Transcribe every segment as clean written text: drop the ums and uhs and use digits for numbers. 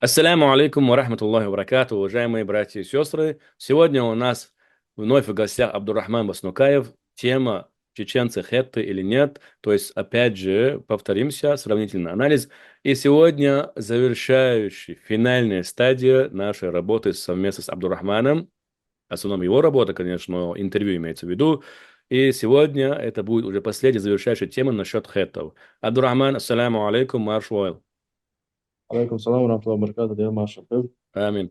Ассаляму алейкум ва рахматуллахи ва баракату, уважаемые братья и сестры. Сегодня у нас вновь в гостях Абдуррахман Баснукаев. Тема чеченцы хетты или нет. То есть, опять же, повторимся, сравнительный анализ. И сегодня завершающая, финальная стадия нашей работы совместно с Абдуррахманом. В основном его работа, конечно, но интервью имеется в виду. И сегодня это будет уже последняя завершающая тема насчет хеттов. Абдуррахман, ассаляму алейкум, маршуэл. عليكم السلام ورحمة الله وبركاته يا معشر طيب. Амин.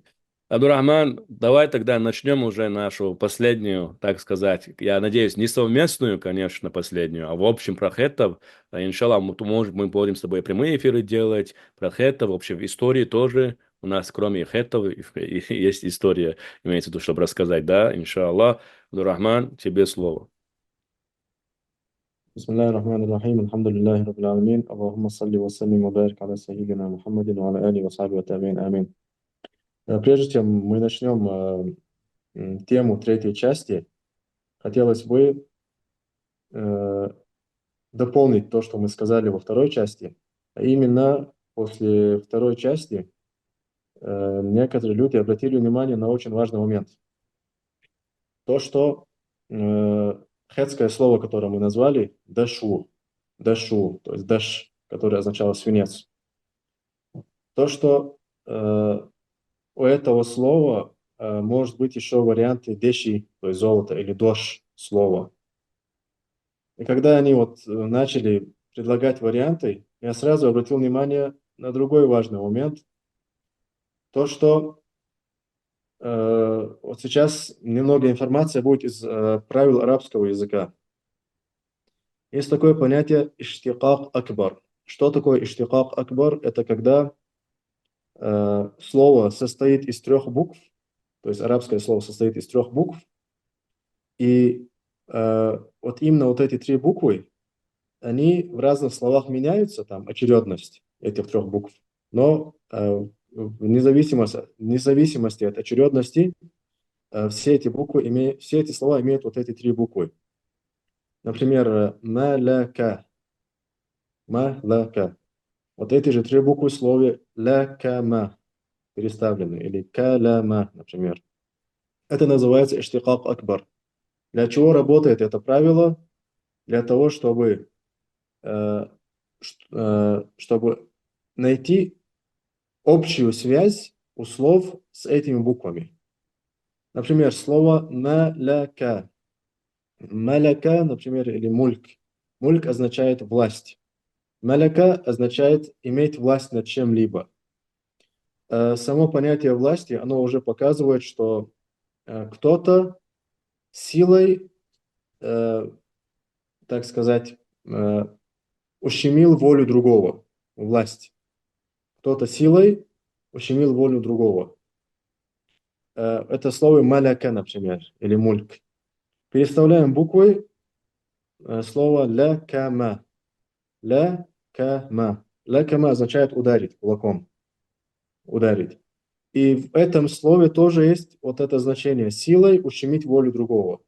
Абдурахман, давай тогда начнем уже нашу последнюю, так сказать, я надеюсь, не совместную, конечно, последнюю, а в общем про хеттов. Иншаллах, может, мы будем с тобой прямые эфиры делать про хеттов, в общем, в истории тоже. У нас, кроме хеттов, есть история, имеется в виду, чтобы рассказать, да, иншаллах. Абдурахман, тебе слово. بسم الله الرحمن الرحيم الحمد لله رب العالمين اللهم صل وسلم وبارك على سيدنا محمد وعلى آله وصحبه والتابعين آمين. Прежде чем мы начнем тему третьей части, хотелось бы э, дополнить то, что мы сказали во второй части. А именно, после второй части некоторые люди обратили внимание на очень важный момент. То, что хетское слово, которое мы назвали, дашу, то есть даш, которое означало свинец. То, что у этого слова может быть еще варианты деши, то есть золото, или дош слова. И когда они начали предлагать варианты, я сразу обратил внимание на другой важный момент. То, что вот сейчас немного информации будет из правил арабского языка. Есть такое понятие иштикак акбар. Что такое иштикак акбар? Это когда слово состоит из трех букв, то есть арабское слово состоит из трех букв, и вот именно вот эти три буквы, они в разных словах меняются, там, очередность этих трех букв, но в независимости от очередности все эти слова имеют вот эти три буквы. Например, маляка, малака. Вот эти же три буквы в слове лякама переставлены, или каляма, например. Это называется иштикак акбар. Для чего работает это правило? Для того, э, чтобы найти общую связь у слов с этими буквами. Например, слово маляка. Маляка, например, или мульк. Мульк означает власть. Маляка означает иметь власть над чем-либо. Само понятие власти, оно уже показывает, что кто-то силой, э, так сказать, ущемил волю другого, власть. Кто-то силой ущемил волю другого. Это слово маляка, например, или мульк. Переставляем буквы слово лякама. Лякама. Лякама означает ударить кулаком. Ударить. И в этом слове тоже есть вот это значение силой ущемить волю другого.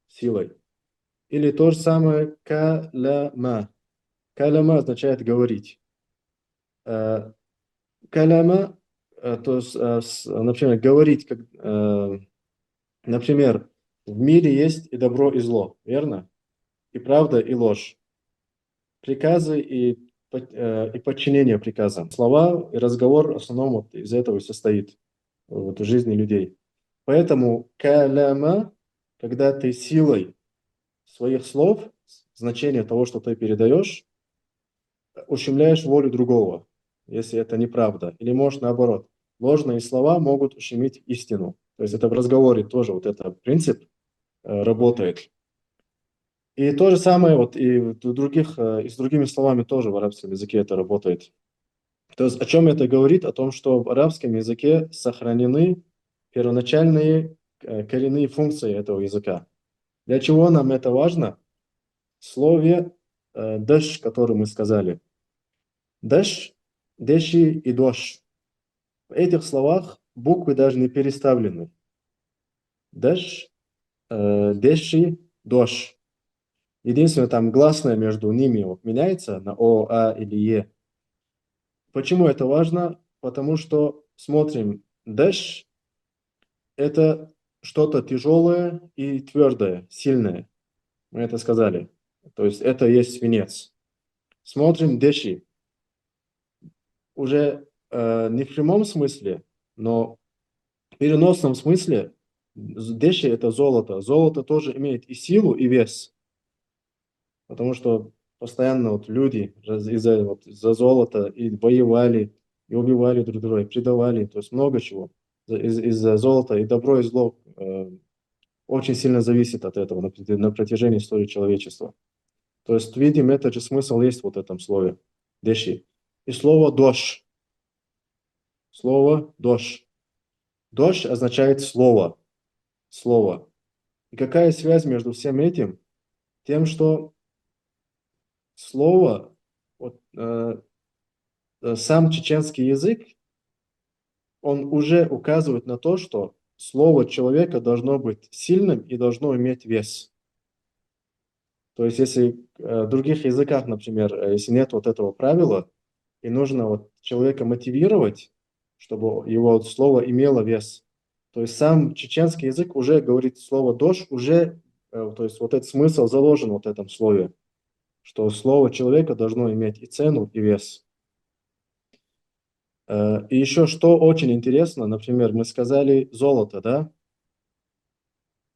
Силой. Или то же самое каляма. Каляма означает говорить. Каляма, то есть, например, говорить, например, в мире есть и добро, и зло, верно? И правда, и ложь. Приказы и подчинение приказам. Слова и разговор в основном вот из этого и состоит вот, в жизни людей. Поэтому каляма, когда ты силой своих слов, значение того, что ты передаешь, ущемляешь волю другого, если это неправда. Или может наоборот. Ложные слова могут ущемить истину. То есть это в разговоре тоже вот этот принцип работает. И то же самое вот и и с другими словами тоже в арабском языке это работает. То есть о чем это говорит? О том, что в арабском языке сохранены первоначальные коренные функции этого языка. Для чего нам это важно? В слове дэш, который мы сказали. Дэш, дэши и дош. В этих словах буквы даже не переставлены. Дэш, дэши, дош. Единственное, там гласное между ними вот меняется на О, А или Е. Почему это важно? потому что, смотрим, дэш– это что-то тяжелое и твердое, сильное. Мы это сказали. То есть это есть свинец. Смотрим дэши. Уже не в прямом смысле, но в переносном смысле дэши– это золото. Золото тоже имеет и силу, и вес. Потому что постоянно вот люди из-за за золота и воевали, и убивали друг друга, и предавали, то есть много чего. Из-за золота и добро, и зло очень сильно зависит от этого на протяжении истории человечества. То есть, видим, этот же смысл есть вот в этом слове «деши». И слово «дождь». Слово «дождь». «Дождь» означает «слово». Слово. И какая связь между всем этим? Тем, что слово, вот, сам чеченский язык, он уже указывает на то, что слово человека должно быть сильным и должно иметь вес. То есть, если в других языках, например, если нет вот этого правила, и нужно вот человека мотивировать, чтобы его вот слово имело вес, то есть сам чеченский язык уже говорит слово «дождь», уже, то есть вот этот смысл заложен вот в этом слове, что слово человека должно иметь и цену, и вес. И еще что очень интересно, например, мы сказали золото, да?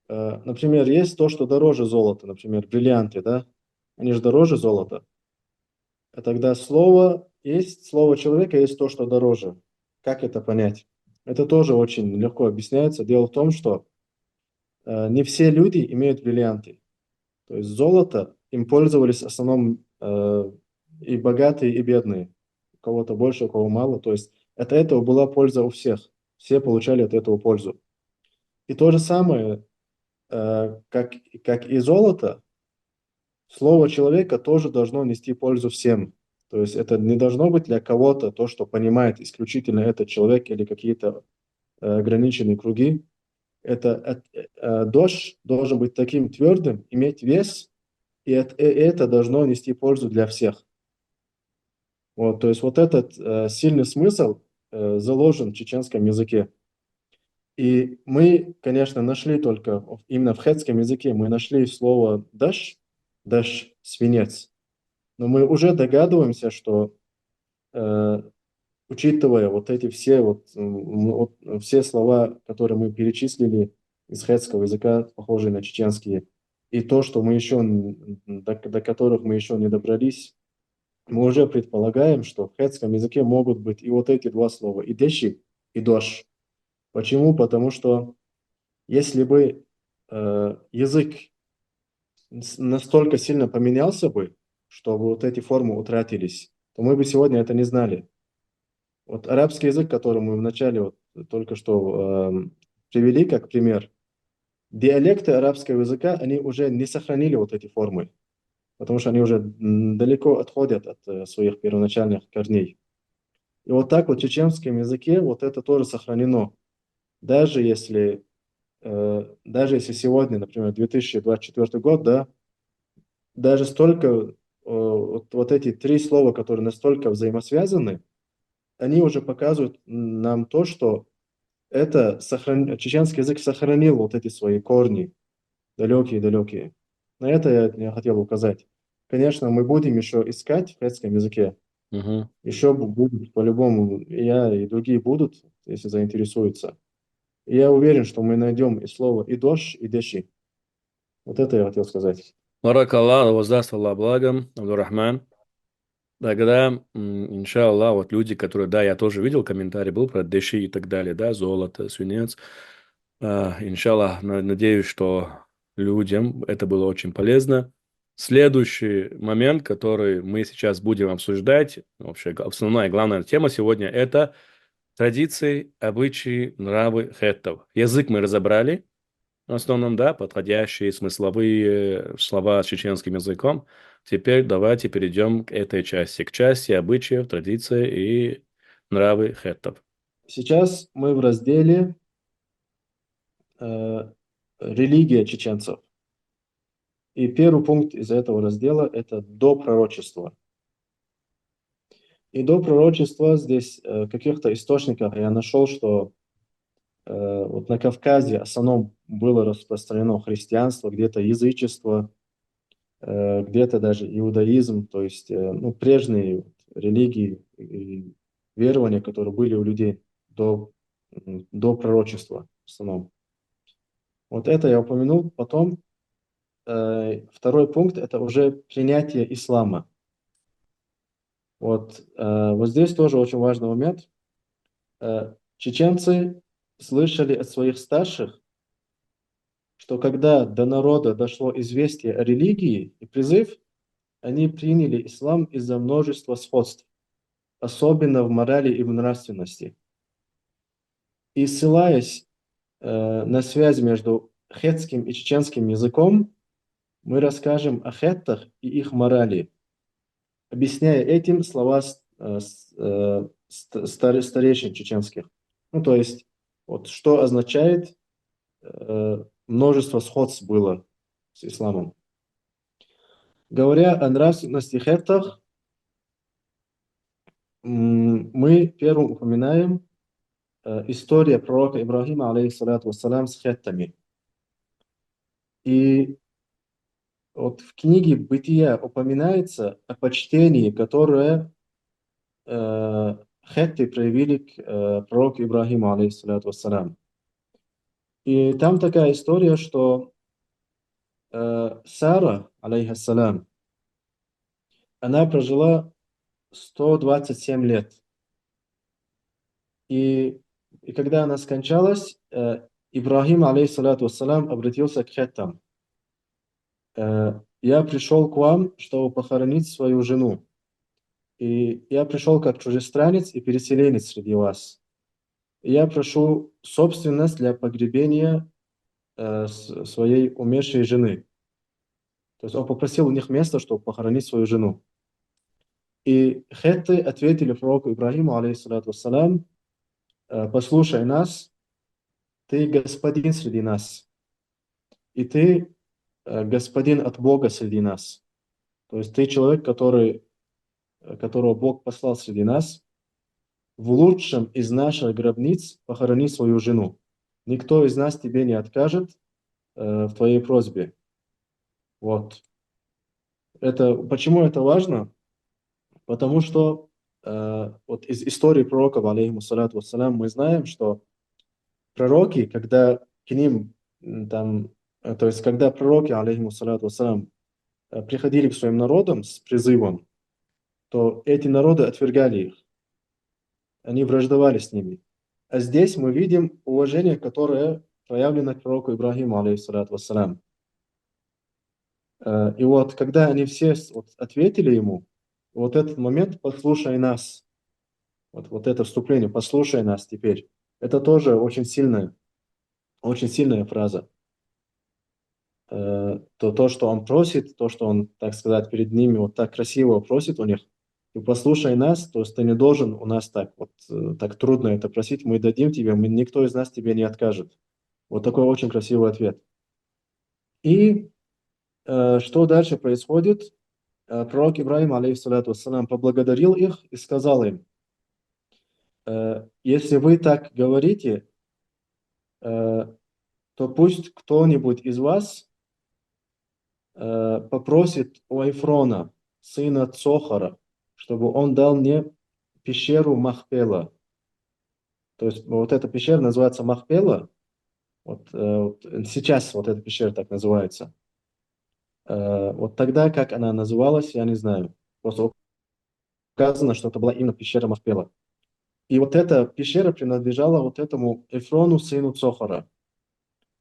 Например, есть то, что дороже золота, например, бриллианты, да? Они же дороже золота. А тогда слово есть, слово человека есть то, что дороже. Как это понять? Это тоже очень легко объясняется. Дело в том, что не все люди имеют бриллианты. То есть золото им пользовались в основном и богатые, и бедные. У кого-то больше, у кого мало. То есть от этого была польза у всех. Все получали от этого пользу. И то же самое, как и золото, слово человека тоже должно нести пользу всем. То есть это не должно быть для кого-то то, что понимает исключительно этот человек или какие-то ограниченные круги. Дождь должен быть таким твердым, иметь вес, и это должно нести пользу для всех. Вот, то есть вот этот сильный смысл заложен в чеченском языке. И мы, конечно, нашли только именно в хетском языке, мы нашли слово даш, даш, свинец. Но мы уже догадываемся, что э, учитывая вот эти все все слова, которые мы перечислили из хетского языка, похожие на чеченские, и то, что мы еще до которых мы еще не добрались, мы уже предполагаем, что в хетском языке могут быть и вот эти два слова, и деши, и дош. Почему? Потому что если бы язык настолько сильно поменялся бы, чтобы вот эти формы утратились, то мы бы сегодня это не знали. Вот арабский язык, который мы вначале вот только что привели как пример, диалекты арабского языка, они уже не сохранили вот эти формы, потому что они уже далеко отходят от своих первоначальных корней. И вот так вот в чеченском языке вот это тоже сохранено. Даже если, даже если сегодня, например, 2024 год, да, даже столько, вот эти три слова, которые настолько взаимосвязаны, они уже показывают нам то, что чеченский язык сохранил вот эти свои корни, далекие-далекие. На это я хотел указать. Конечно, мы будем еще искать в хетском языке. Мгм. Еще будут, по-любому, и я, и другие будут, если заинтересуются. И я уверен, что мы найдем и слово и дождь, и деши. Вот это я хотел сказать. Барак Аллах, да воздаст Аллах благом, Абдурахман. Тогда, иншаллах, вот люди, которые, да, я тоже видел комментарий, был про деши и так далее, да, золото, свинец. Иншаллах, надеюсь, что людям это было очень полезно. Следующий момент, который мы сейчас будем обсуждать, вообще основная и главная тема сегодня, это традиции, обычаи, нравы хеттов. Язык мы разобрали, в основном, да, подходящие смысловые слова с чеченским языком. Теперь давайте перейдем к этой части, к части обычаев, традиций и нравы хеттов. Сейчас мы в разделе «Религия чеченцев». И первый пункт из этого раздела– это до пророчества. И до пророчества здесь в каких-то источниках я нашел, что вот на Кавказе в основном было распространено христианство, где-то язычество, где-то даже иудаизм, то есть ну, прежние вот религии и верования, которые были у людей до пророчества в основном. Вот это я упомянул. Потом второй пункт – это уже принятие ислама. Вот здесь тоже очень важный момент. Чеченцы слышали от своих старших, что когда до народа дошло известие о религии и призыв, они приняли ислам из-за множества сходств, особенно в морали и в нравственности. И ссылаясь на связь между хетским и чеченским языком, мы расскажем о хеттах и их морали, объясняя этим слова старейшин чеченских. Ну, то есть, вот что означает множество сходств было с исламом. Говоря о нравственности хеттах, мы первым упоминаем история пророка Ибрахима, алейхиссалату вассалям, с хеттами. И вот в книге «Бытия» упоминается о почтении, которое хетты проявили к пророку Ибрахиму, алейхиссалату вассалям. И там такая история, что Сара, алейхиссалям, она прожила 127 лет. И когда она скончалась, Ибрахим, алейхиссалату вассалам, обратился к хеттам. Я пришел к вам, чтобы похоронить свою жену. И я пришел как чужестранец и переселенец среди вас. И я прошу собственность для погребения своей умершей жены. То есть он попросил у них место, чтобы похоронить свою жену. И хетты ответили пророку Ибрахиму, алейхиссалату вассалам: послушай нас, ты господин среди нас, и ты господин от Бога среди нас. То есть ты человек, которого Бог послал среди нас. В лучшем из наших гробниц похорони свою жену. Никто из нас тебе не откажет в твоей просьбе. Вот. Почему это важно? Потому что вот из истории пророков, алейхиссалату вассалям, мы знаем, что пророки, когда к ним то есть когда пророки, алейхиссалату вассалям, приходили к своим народам с призывом, то эти народы отвергали их. Они враждовали с ними. А здесь мы видим уважение, которое проявлено к пророку Ибрахиму, алейхиссалату вассалям. И вот когда они все вот ответили ему, вот этот момент «послушай нас», вот это вступление «послушай нас теперь», это тоже очень сильная фраза. То, что он просит, то, что он, так сказать, перед ними вот так красиво просит у них, и послушай нас, то есть ты не должен у нас так трудно это просить, мы дадим тебе, никто из нас тебе не откажет. Вот такой очень красивый ответ. И что дальше происходит? Пророк Ибрахим, алейхиссалату вассалам, поблагодарил их и сказал им: если вы так говорите, то пусть кто-нибудь из вас попросит у Эфрона, сына Цохара, чтобы он дал мне пещеру Махпела. То есть вот эта пещера называется Махпела. Вот сейчас вот эта пещера так называется. Вот тогда, как она называлась, я не знаю. Просто указано, что это была именно пещера Махпела. И вот эта пещера принадлежала вот этому Эфрону, сыну Цохара.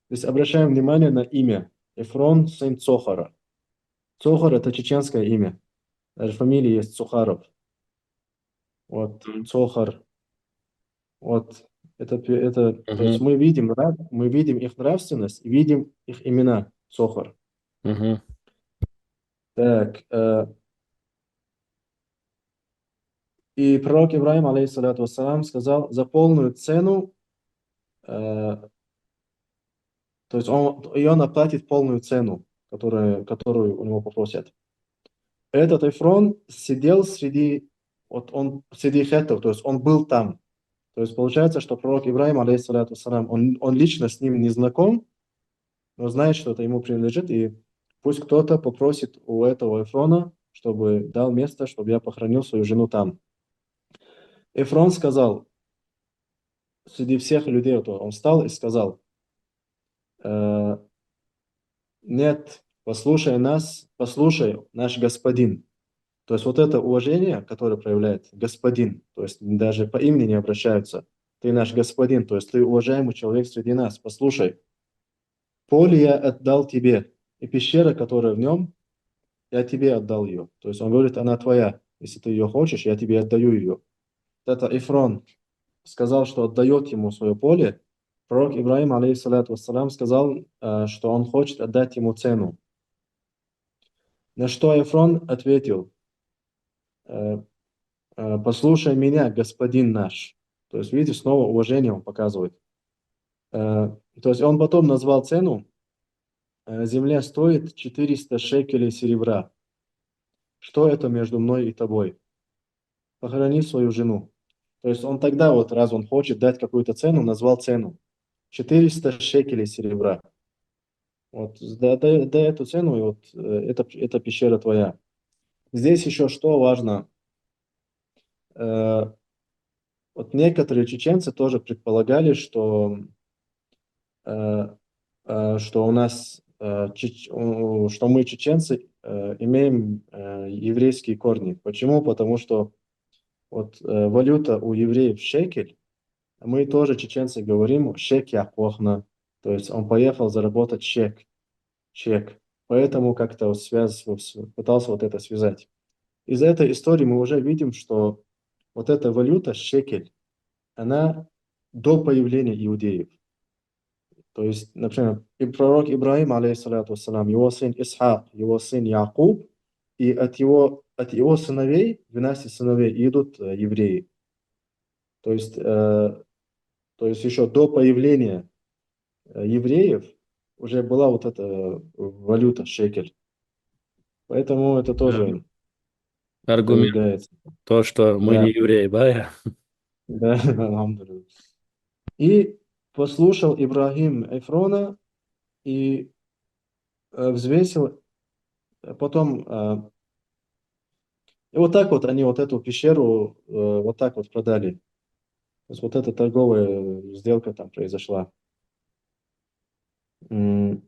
То есть обращаем внимание на имя. Эфрон, сын Цохара. Цохар – это чеченское имя. Даже фамилия есть Цухаров. Вот, Цохар. Вот, то есть Мгм. мы видим их нравственность и видим их имена. Цохар. Мгм. Так, и пророк Ибрахим, алейхиссалату вассалам, сказал: за полную цену, то есть он оплатит полную цену, которую у него попросят. Этот Эфрон сидел среди вот он среди хеттов, то есть он был там. То есть получается, что пророк Ибрахим, алейхиссалату вассалам, он лично с ним не знаком, но знает, что это ему принадлежит, и пусть кто-то попросит у этого Эфрона, чтобы дал место, чтобы я похоронил свою жену там. Эфрон сказал, среди всех людей, вот он встал и сказал, «Э, нет, послушай нас, послушай, наш господин». То есть вот это уважение, которое проявляет господин, то есть даже по имени не обращаются. Ты наш господин, то есть ты уважаемый человек среди нас. Послушай, поле я отдал тебе, и пещера, которая в нем, я тебе отдал ее. То есть он говорит, она твоя. Если ты ее хочешь, я тебе отдаю ее. Вот это Ифрон сказал, что отдает ему свое поле. Пророк Ибрахим, алейхиссалату вассалам, сказал, что он хочет отдать ему цену. На что Ифрон ответил, «Э, послушай меня, господин наш». То есть, видите, снова уважение он показывает. То есть он потом назвал цену, земля стоит 400 шекелей серебра. Что это между мной и тобой? Похорони свою жену. То есть он тогда, вот раз он хочет дать какую-то цену, назвал цену. 400 шекелей серебра. Вот, дай эту цену, и вот эта пещера твоя. Здесь еще что важно. Э, вот некоторые чеченцы тоже предполагали, э, что у нас, что мы, чеченцы, имеем еврейские корни. Почему? Потому что вот валюта у евреев шекель, мы тоже, чеченцы, говорим шек яхвахна, то есть он поехал заработать чек. Поэтому как-то вот пытался вот это связать. Из этой истории мы уже видим, что вот эта валюта шекель, она до появления иудеев. То есть, например, и пророк Ибрахим, алейхиссалату вассалам, его сын Исхак, его сын Якуб, и от его сыновей, 12 сыновей, идут евреи. То есть, еще до появления евреев уже была вот эта валюта шекель. Поэтому это Да. тоже Аргумент выдвигается. то, что мы Да, не евреи, да? да, алхамдулилля. И послушал Ибрахим Эфрона и взвесил, потом и вот так вот они вот эту пещеру вот так вот продали. То есть вот эта торговая сделка там произошла. М,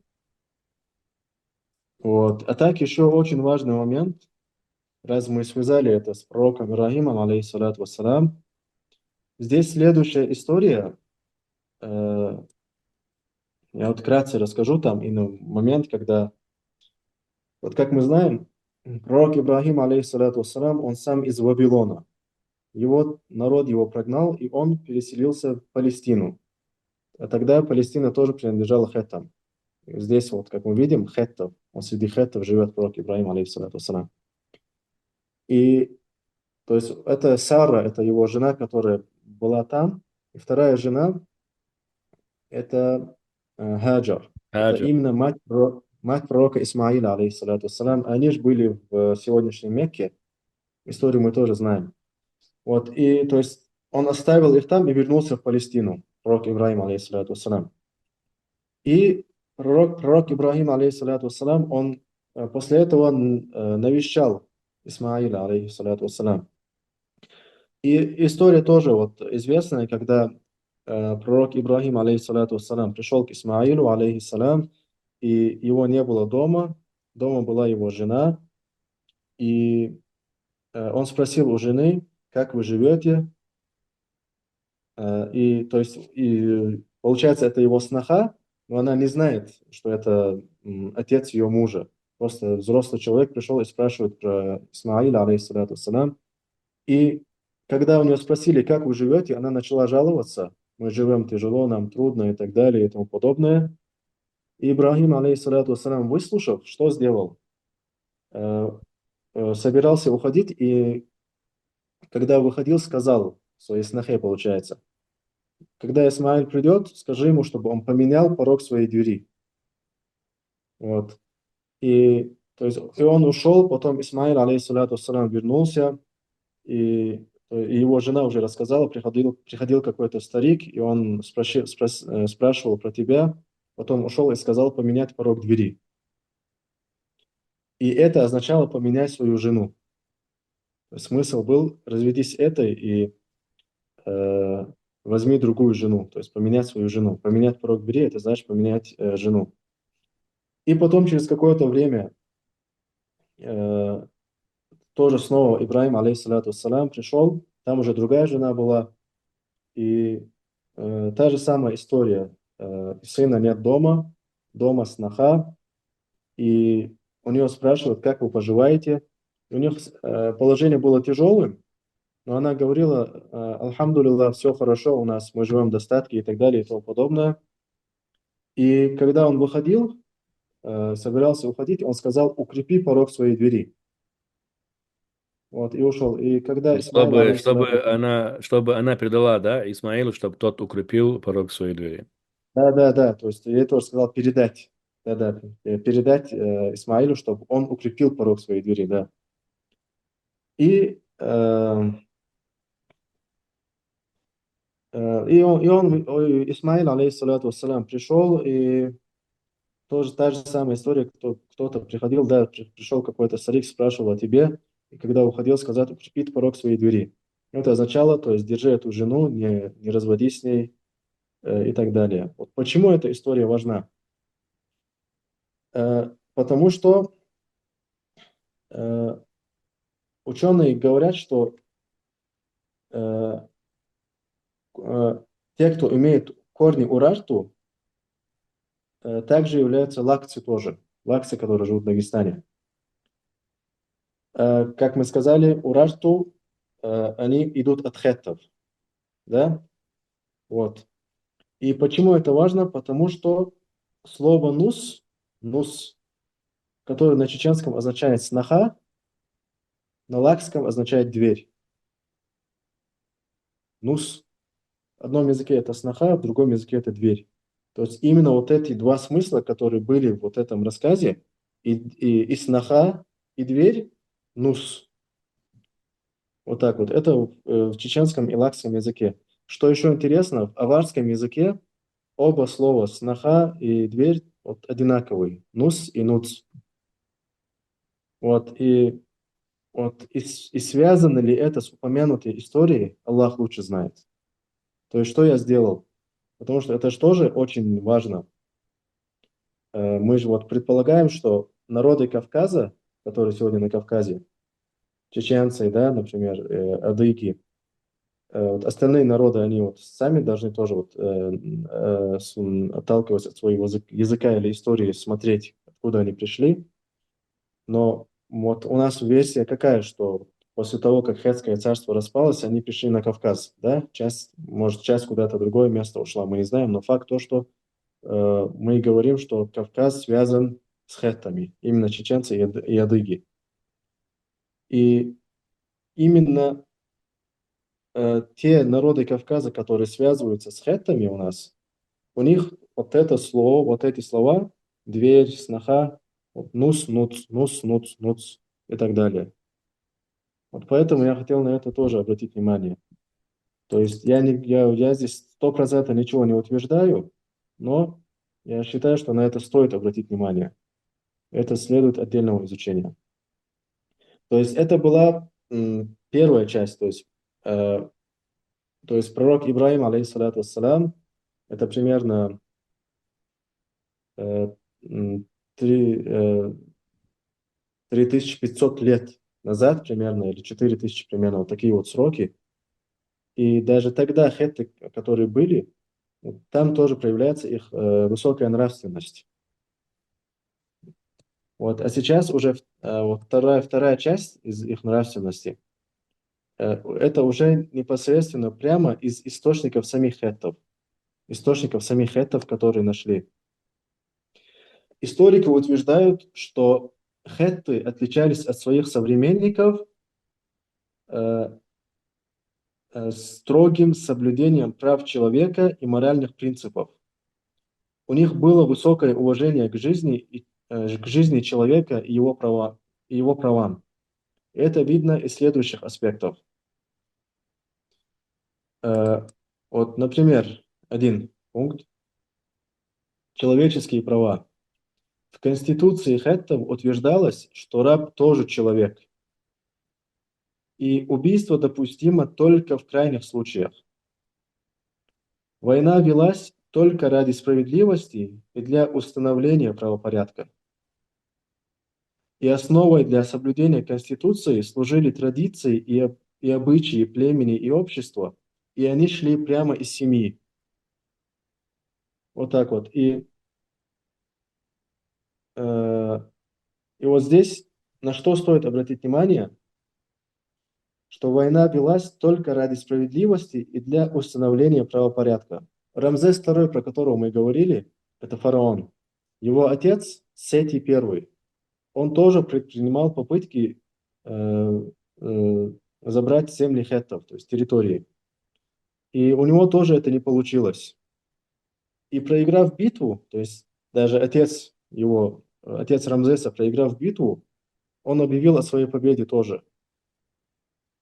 Вот. А так еще очень важный момент, раз мы связали это с пророком Ибрахимом, алейхиссалату вассалам, здесь следующая история, э, я вот вкратце расскажу там, и момент, когда, вот как мы знаем, пророк Ибрахим, алейхиссалату вассалам, он сам из Вавилона. Его народ его прогнал, и он переселился в Палестину. А тогда Палестина тоже принадлежала хеттам. Здесь вот, как мы видим, хеттов, он среди хеттов живет пророк Ибрахим, алейхиссалату вассалам. И, то есть, это Сара, это его жена, которая была там. И вторая жена, это Хаджар. Это Хаджа. именно мать пророка Исмаиля, алейхиссалату вассалам. Они же были в сегодняшней Мекке. Историю мы тоже знаем. Вот, и, то есть, он оставил их там и вернулся в Палестину, пророк Ибрахим, алейхиссалату вассалам. И пророк Ибрахим, алейхиссалату вассалам, он после этого навещал Исмаиля, алейхиссалату вассалам. И история тоже вот известная, когда пророк Ибрахим, алейхиссалату вассалам, пришел к Исмаилу, алейхиссалам, и его не было дома, дома была его жена, и он спросил у жены, как вы живете, и то есть, и получается, это его сноха, но она не знает, что это отец ее мужа. Просто взрослый человек пришел и спрашивает про Исмаиля, алейхиссалату вассалам. И когда у нее спросили, как вы живете, она начала жаловаться. Мы живем тяжело, нам трудно и так далее и тому подобное. И Ибрахим, алейхиссалату вассалам, выслушав, что сделал? Э, Собирался уходить, и когда выходил, сказал своей снохе, получается, когда Исмаиль придет, скажи ему, чтобы он поменял порог своей двери. Вот. И, то есть, и он ушел, потом Исмаиль, алейхиссалату вассалам, вернулся, и его жена уже рассказала, приходил какой-то старик, и он спрашивал про тебя, потом ушел и сказал поменять порог двери. И это означало поменять свою жену. Смысл был разведись этой и э, возьми другую жену, то есть поменять свою жену. Поменять порог двери, это значит поменять жену. И потом через какое-то время э, тоже снова Ибрахим, алейхиссалату вассалям, пришел, там уже другая жена была, и та же самая история. Сына нет дома, дома сноха, и у нее спрашивают, как вы поживаете. У них положение было тяжелым, но она говорила, альхамдулилlah, все хорошо у нас, мы живем в достатке и так далее и тому подобное. И когда он выходил, собирался уходить, он сказал, укрепи порог своей двери. Вот, и ушел. И когда Исмаил, алейхиссалату, Чтобы она передала, да, Исмаилу, чтобы тот укрепил порог своей двери. да, да, да, то есть я тоже сказал передать, да, да, передать Исмаилу, чтобы он укрепил порог своей двери, да. И, Исмаил, алейхиссалату вассалям, пришел, и тоже та же самая история, кто-то приходил, да, пришел какой-то старик, спрашивал о тебе, и когда уходил, сказать, укрепит порог своей двери. Это означало, то есть держи эту жену, не разводись с ней и так далее. Вот почему эта история важна? Потому что э, ученые говорят, что э, те, кто имеет корни урарту, также являются лакцы тоже. Лакцы, которые живут в Дагестане. Как мы сказали, урарту, они идут от хеттов. Да? Вот. И почему это важно? Потому что слово нус, которое на чеченском означает сноха, на лакском означает дверь. Нус. В одном языке это сноха, в другом языке это дверь. То есть именно вот эти два смысла, которые были в вот этом рассказе, и сноха, и дверь, нус. Вот так вот. Это в чеченском и лакском языке. Что еще интересно, в аварском языке оба слова сноха и дверь вот, одинаковые. Нус и нуц. Вот, и связано ли это с упомянутой историей, Аллах лучше знает. То есть, что я сделал? Потому что это же тоже очень важно. Мы же вот предполагаем, что народы Кавказа, которые сегодня на Кавказе, чеченцы, да, например, адыги, вот остальные народы, они вот сами должны тоже вот, отталкиваться от своего языка или истории, смотреть, откуда они пришли. Но вот у нас версия какая, что после того, как Хетское царство распалось, они пришли на Кавказ, да? Может, часть куда-то в другое место ушла, мы не знаем, но факт то, что мы говорим, что Кавказ связан с хеттами, именно чеченцы и адыги. И именно те народы Кавказа, которые связываются с хеттами у нас, у них вот это слово, вот эти слова, дверь, сноха, вот нус, нуц, нус, нуц, нуц и так далее. Вот поэтому я хотел на это тоже обратить внимание. То есть я здесь 100% ничего не утверждаю, но я считаю, что на это стоит обратить внимание. Это следует отдельного изучения. То есть это была первая часть. То есть пророк Ибрахим, алейхиссалату вассалам, это примерно э, три, 3500 лет назад примерно, или 4000 примерно, вот такие вот сроки. И даже тогда хетты, которые были, вот там тоже проявляется их высокая нравственность. Вот. А сейчас уже вот вторая часть из их нравственности, это уже непосредственно прямо из источников самих хеттов, которые нашли. Историки утверждают, что хетты отличались от своих современников э, строгим соблюдением прав человека и моральных принципов. У них было высокое уважение к жизни человека и его правам. И это видно из следующих аспектов. Э, вот, например, один пункт. Человеческие права. В Конституции хеттов утверждалось, что раб тоже человек, и убийство допустимо только в крайних случаях. Война велась только ради справедливости и для установления правопорядка. И основой для соблюдения Конституции служили традиции и обычаи племени и общества, и они шли прямо из семьи. Вот так вот. Э, и вот здесь на что стоит обратить внимание, что война велась только ради справедливости и для установления правопорядка. Рамзес II, про которого мы говорили, это фараон. Его отец Сети I, он тоже предпринимал попытки э, э, забрать земли хеттов, то есть территории. И у него тоже это не получилось. И проиграв битву, то есть даже отец его, отец Рамзеса, проиграв битву, он объявил о своей победе тоже.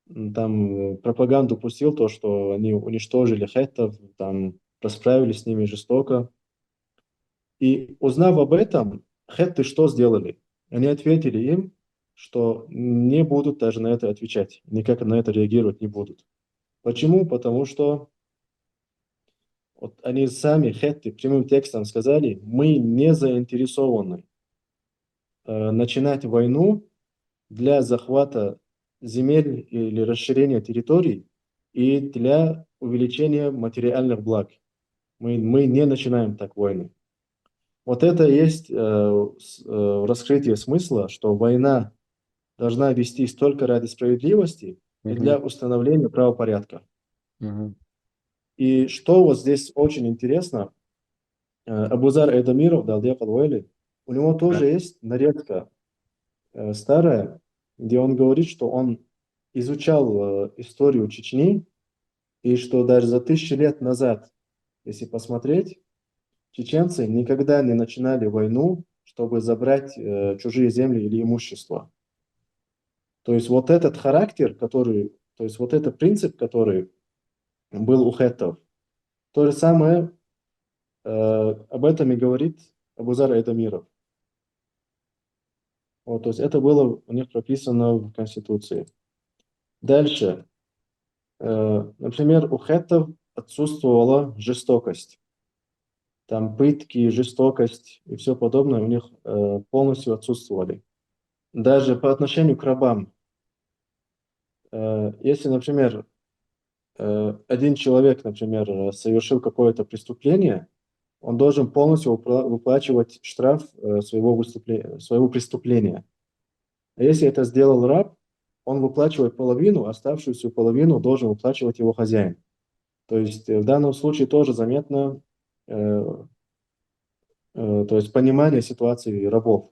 Там пропаганду пустил то, что они уничтожили хеттов, там расправились с ними жестоко. И узнав об этом, хетты что сделали? Они ответили им, что не будут даже на это отвечать, никак на это реагировать не будут. Почему? Потому что вот они сами, хетты, прямым текстом сказали, мы не заинтересованы начинать войну для захвата земель или расширения территорий и для увеличения материальных благ. Мы не начинаем так войны. Вот это и есть раскрытие смысла, что война должна вестись только ради справедливости и для Мгм. установления правопорядка. Мгм. И что вот здесь очень интересно, Абузар Эдамиров, Далдек Алвели, у него Да. тоже есть нарезка старая, где он говорит, что он изучал историю Чечни, и что даже за 1000 лет назад, если посмотреть, чеченцы никогда не начинали войну, чтобы забрать чужие земли или имущество. То есть вот этот характер, который, то есть вот этот принцип, который был у хеттов, то же самое об этом и говорит Абузар Эдамиров. Вот, то есть это было у них прописано в Конституции. Дальше. Например, у хеттов отсутствовала жестокость. Там пытки, жестокость и все подобное у них полностью отсутствовали. Даже по отношению к рабам. Если, например, один человек, например, совершил какое-то преступление, он должен полностью выплачивать штраф своего преступления. А если это сделал раб, он выплачивает половину, оставшуюся половину должен выплачивать его хозяин. То есть в данном случае тоже заметно то есть понимание ситуации рабов.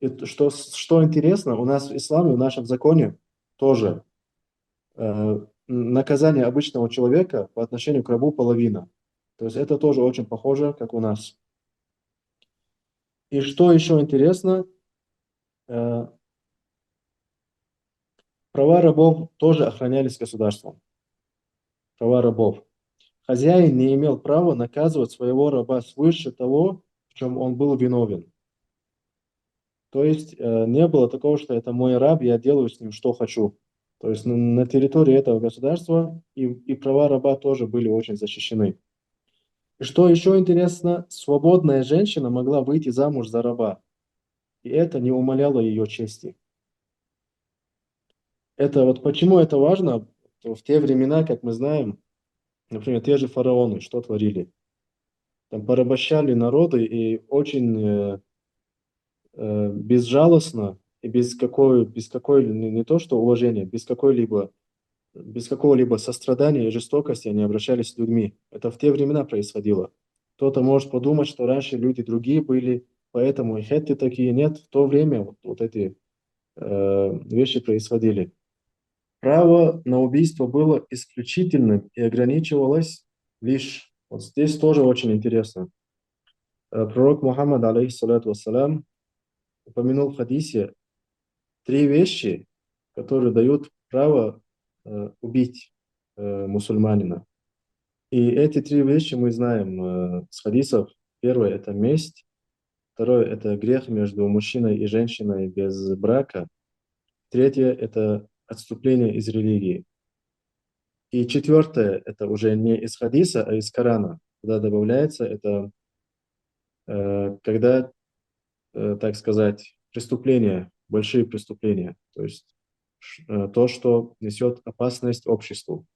И что интересно, у нас в исламе, в нашем законе тоже наказание обычного человека по отношению к рабу половина. То есть это тоже очень похоже, как у нас. И что еще интересно, э, права рабов тоже охранялись государством. Права рабов. Хозяин не имел права наказывать своего раба свыше того, в чем он был виновен. То есть не было такого, что это мой раб, я делаю с ним что хочу. То есть на территории этого государства и права раба тоже были очень защищены. И что еще интересно, свободная женщина могла выйти замуж за раба, и это не умаляло ее чести. Это вот почему это важно? В те времена, как мы знаем, например, те же фараоны, что творили? Там порабощали народы и очень безжалостно и без какой не то что уважения, без какого-либо сострадания и жестокости они обращались с людьми. Это в те времена происходило. Кто-то может подумать, что раньше люди другие были, поэтому и хетты такие. Нет, в то время вот эти вещи происходили. Право на убийство было исключительным и ограничивалось лишь... Вот здесь тоже очень интересно. Пророк Мухаммад, алейхиссалату вассалям, упомянул в хадисе 3 вещи, которые дают право убить. мусульманина. И эти три вещи мы знаем с хадисов. Первое – это месть. Второе – это грех между мужчиной и женщиной без брака. Третье – это отступление из религии. И четвертое – это уже не из хадиса, а из Корана. Куда добавляется, это когда, так сказать, преступления, большие преступления. То есть то, что несет опасность обществу.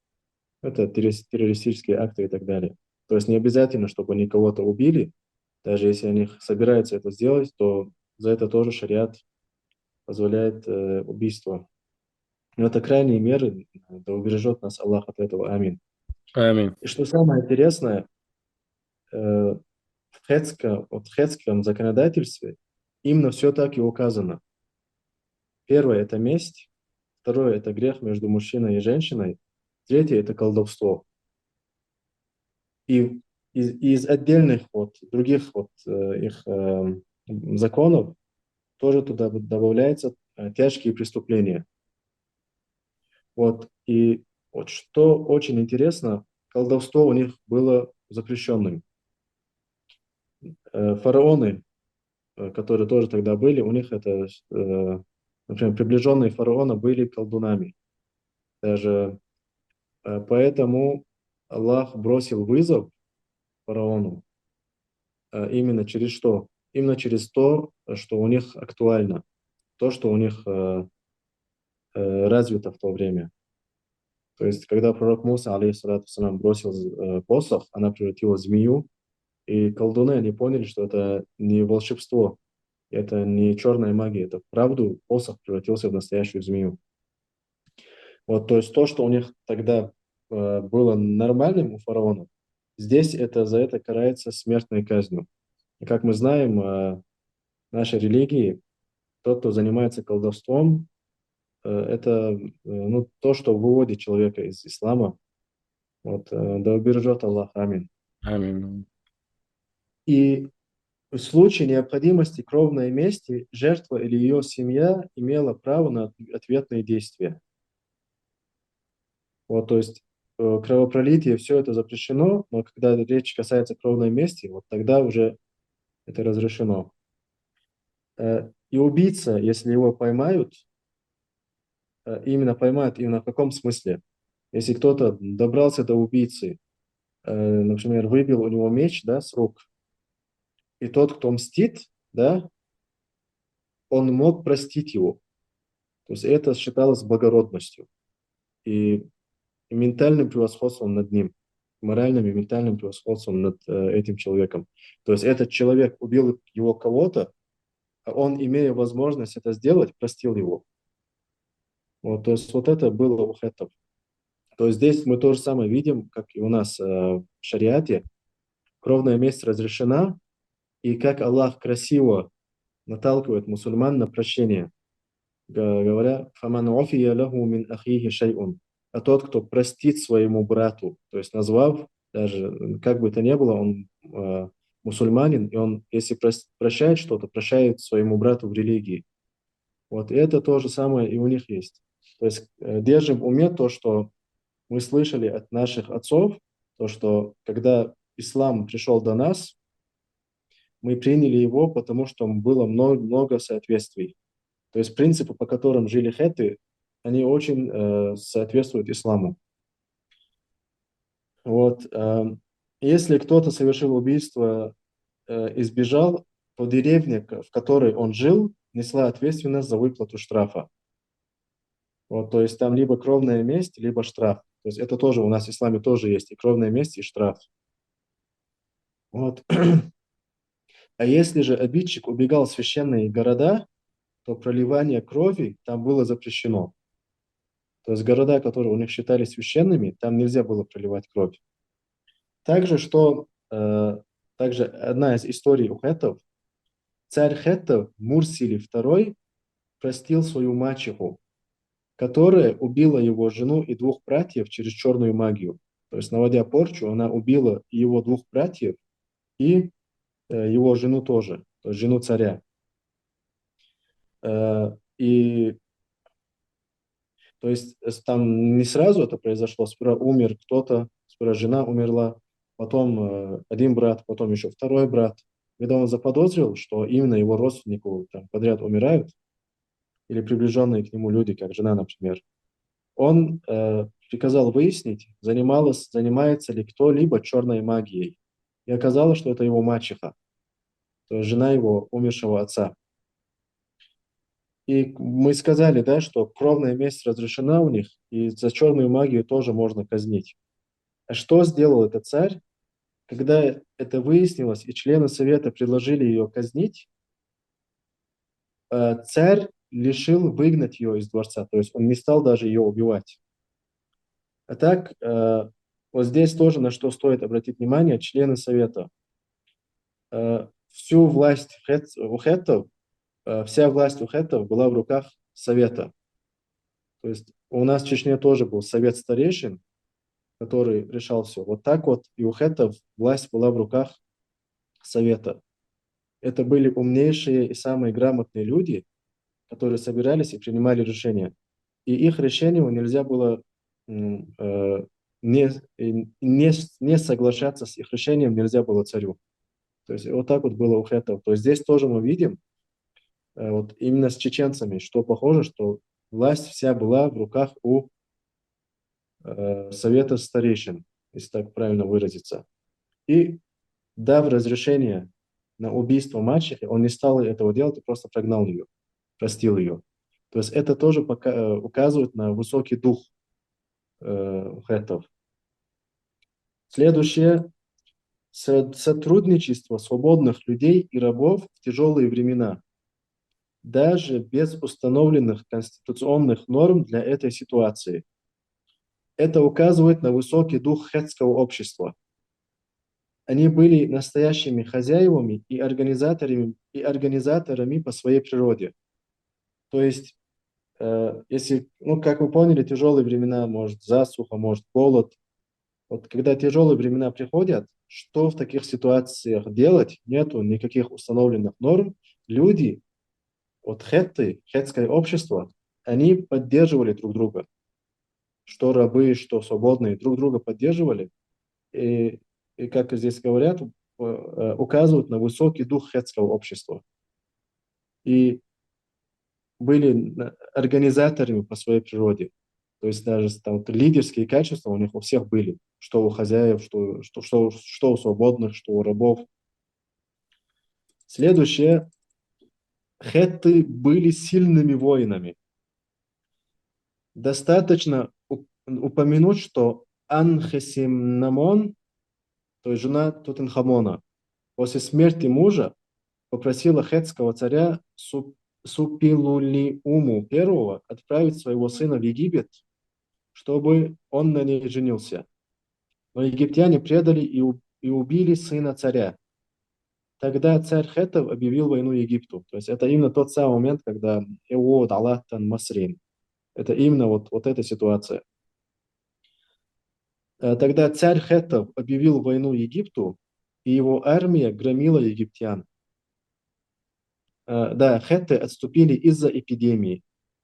Это террористические акты и так далее. То есть не обязательно, чтобы они кого-то убили. Даже если они собираются это сделать, то за это тоже шариат позволяет убийство. Но это крайние меры, да убережет нас Аллах от этого. Амин. Аминь. И что самое интересное, в хетском законодательстве именно все так и указано. Первое – это месть. Второе – это грех между мужчиной и женщиной. Третье – это колдовство. И из отдельных вот других вот их законов тоже туда добавляются тяжкие преступления. Вот. И вот что очень интересно, колдовство у них было запрещенным. Фараоны, которые тоже тогда были, у них это, например, приближенные фараона были колдунами. Даже поэтому Аллах бросил вызов фараону именно через что? Именно через то, что у них актуально, то, что у них развито в то время. То есть, когда пророк Муса, алейхиссалату вассалам, бросил посох, она превратилась в змею, и колдуны, они поняли, что это не волшебство, это не черная магия, это вправду посох превратился в настоящую змею. Вот, то есть то, что у них тогда было нормальным у фараона, здесь это за это карается смертной казнью. И как мы знаем, в нашей религии тот, кто занимается колдовством, это ну, то, что выводит человека из ислама. Вот, да убережет Аллах. Амин. Аминь. И в случае необходимости кровной мести жертва или ее семья имела право на ответные действия. Вот, то есть кровопролитие, все это запрещено, но когда речь касается кровной мести, вот тогда уже это разрешено. И убийца, если его поймают, именно поймают, именно в каком смысле? Если кто-то добрался до убийцы, например, выбил у него меч, да, с рук, и тот, кто мстит, да, он мог простить его. То есть это считалось благородностью и ментальным превосходством над ним, моральным и ментальным превосходством над этим человеком. То есть этот человек убил его кого-то, а он, имея возможность это сделать, простил его. Вот, то есть вот это было у хеттов. То есть здесь мы то же самое видим, как и у нас в шариате. Кровная месть разрешена, и как Аллах красиво наталкивает мусульман на прощение, говоря, «Фаман уфия лаху мин ахихи шай'ун». А тот, кто простит своему брату, то есть назвав, даже как бы то ни было, он мусульманин, и он, если прощает что-то, прощает своему брату в религии. Вот и это то же самое и у них есть. То есть держим в уме то, что мы слышали от наших отцов, то, что когда ислам пришел до нас, мы приняли его, потому что было много соответствий. То есть принципы, по которым жили хетты, они очень соответствуют исламу. Вот, если кто-то совершил убийство и сбежал, то деревня, в которой он жил, несла ответственность за выплату штрафа. Вот, то есть там либо кровная месть, либо штраф. То есть это тоже у нас в исламе тоже есть и кровная месть, и штраф. Вот. А если же обидчик убегал в священные города, то проливание крови там было запрещено. То есть города, которые у них считались священными, там нельзя было проливать кровь. Также, также одна из историй у хеттов, царь хеттов Мурсили II простил свою мачеху, которая убила его жену и двух братьев через черную магию. То есть, наводя порчу, она убила его двух братьев и его жену тоже, то есть жену царя. И То есть там не сразу это произошло, сперва умер кто-то, сперва жена умерла, потом один брат, потом еще второй брат. Когда он заподозрил, что именно его родственнику там, подряд умирают, или приближенные к нему люди, как жена, например, он приказал выяснить, занимается ли кто-либо черной магией. И оказалось, что это его мачеха, то есть жена его умершего отца. И мы сказали, да, что кровная месть разрешена у них, и за черную магию тоже можно казнить. А что сделал этот царь? Когда это выяснилось, и члены совета предложили ее казнить, царь решил выгнать ее из дворца, то есть он не стал даже ее убивать. А так, вот здесь тоже на что стоит обратить внимание, члены совета. Всю власть у хеттов, вся власть у хеттов была в руках совета. То есть у нас в Чечне тоже был совет старейшин, который решал все. Вот так вот и у хеттов власть была в руках совета. Это были умнейшие и самые грамотные люди, которые собирались и принимали решения. И их решению нельзя было не, не соглашаться с их решением нельзя было царю. То есть вот так вот было у хеттов. То есть здесь тоже мы видим, вот именно с чеченцами, что похоже, что власть вся была в руках у совета старейшин, если так правильно выразиться. И дав разрешение на убийство мачехи, он не стал этого делать и просто прогнал ее, простил ее. То есть это тоже указывает на высокий дух хеттов. Следующее. Сотрудничество свободных людей и рабов в тяжелые времена, даже без установленных конституционных норм для этой ситуации. Это указывает на высокий дух хеттского общества. Они были настоящими хозяевами и организаторами по своей природе. То есть, если, ну, как вы поняли, тяжелые времена, может засуха, может голод. Вот когда тяжелые времена приходят, что в таких ситуациях делать? Нету никаких установленных норм. Люди, вот хеттское общество, они поддерживали друг друга. Что рабы, что свободные, друг друга поддерживали. И, и как здесь говорят, указывают на высокий дух хеттского общества. И были организаторами по своей природе. То есть даже там, лидерские качества у них у всех были. Что у хозяев, что у свободных, что у рабов. Следующее. Хетты были сильными воинами. Достаточно упомянуть, что Анхесимнамон, то есть жена Тутанхамона, после смерти мужа попросила хетского царя Супилулиуму I отправить своего сына в Египет, чтобы он на ней женился. Но египтяне предали и убили сына царя. Тогда царь хеттов объявил войну Египту. То есть это именно тот самый момент, когда Эуод Аллахтан Масрин. Это именно вот эта ситуация. Тогда царь хеттов объявил войну Египту, и его армия громила египтян. Да, хетты отступили из-за эпидемии.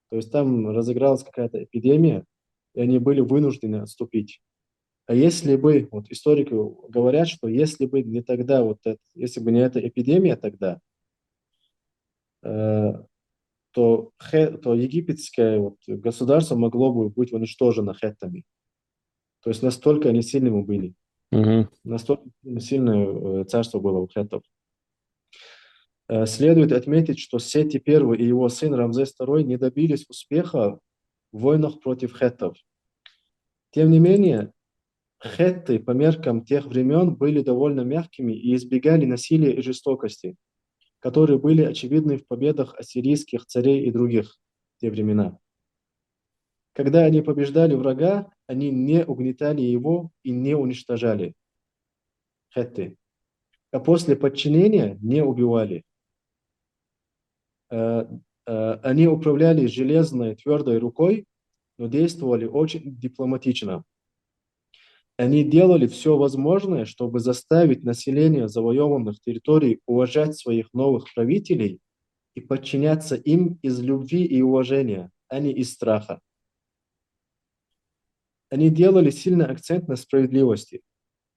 То есть там разыгралась какая-то эпидемия, и они были вынуждены отступить. А если бы, вот историки говорят, что если бы не тогда, если бы не эта эпидемия тогда, то египетское государство могло бы быть уничтожено хеттами. То есть настолько они сильными были. Мгм. Настолько сильное царство было у хеттов. Следует отметить, что Сети I и его сын Рамзес II не добились успеха в войнах против хеттов. Тем не менее, хетты по меркам тех времен были довольно мягкими и избегали насилия и жестокости, которые были очевидны в победах ассирийских царей и других в те времена. Когда они побеждали врага, они не угнетали его и не уничтожали хетты, а после подчинения не убивали. Они управляли железной твердой рукой, но действовали очень дипломатично. Они делали все возможное, чтобы заставить население завоеванных территорий уважать своих новых правителей и подчиняться им из любви и уважения, а не из страха. Они делали сильный акцент на справедливости.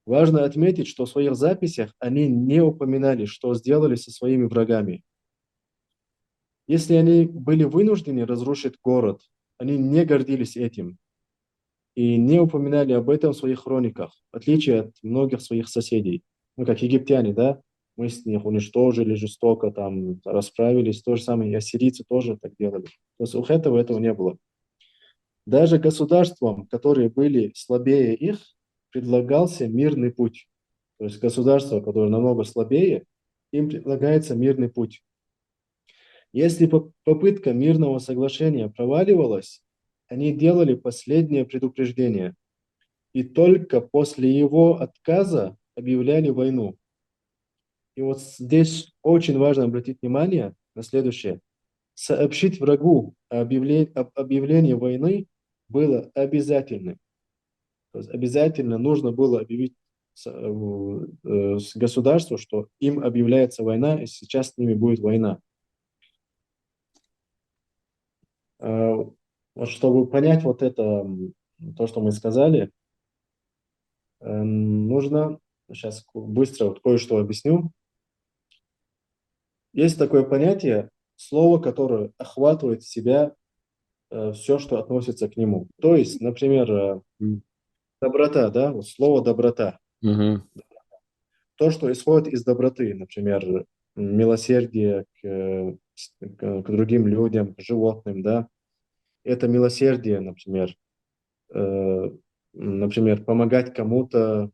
Важно отметить, что в своих записях они не упоминали, что сделали со своими врагами. Если они были вынуждены разрушить город, они не гордились этим и не упоминали об этом в своих хрониках, в отличие от многих своих соседей. Ну, как египтяне, да? Мы с них уничтожили жестоко, там, расправились. То же самое и ассирийцы тоже так делали. То есть у этого не было. Даже государствам, которые были слабее их, предлагался мирный путь. То есть государства, которые намного слабее, им предлагается мирный путь. Если попытка мирного соглашения проваливалась, они делали последнее предупреждение. И только после его отказа объявляли войну. И вот здесь очень важно обратить внимание на следующее. Сообщить врагу об объявлении войны было обязательным. То есть обязательно нужно было объявить с государству, что им объявляется война, и сейчас с ними будет война. Вот чтобы понять вот это, то, что мы сказали, нужно, сейчас быстро вот кое-что объясню. Есть такое понятие, слово, которое охватывает в себя все, что относится к нему. То есть, например, доброта, да, вот слово доброта. Мгм. То, что исходит из доброты, например, милосердие к другим людям, к животным, да, это милосердие, например, например, помогать кому-то,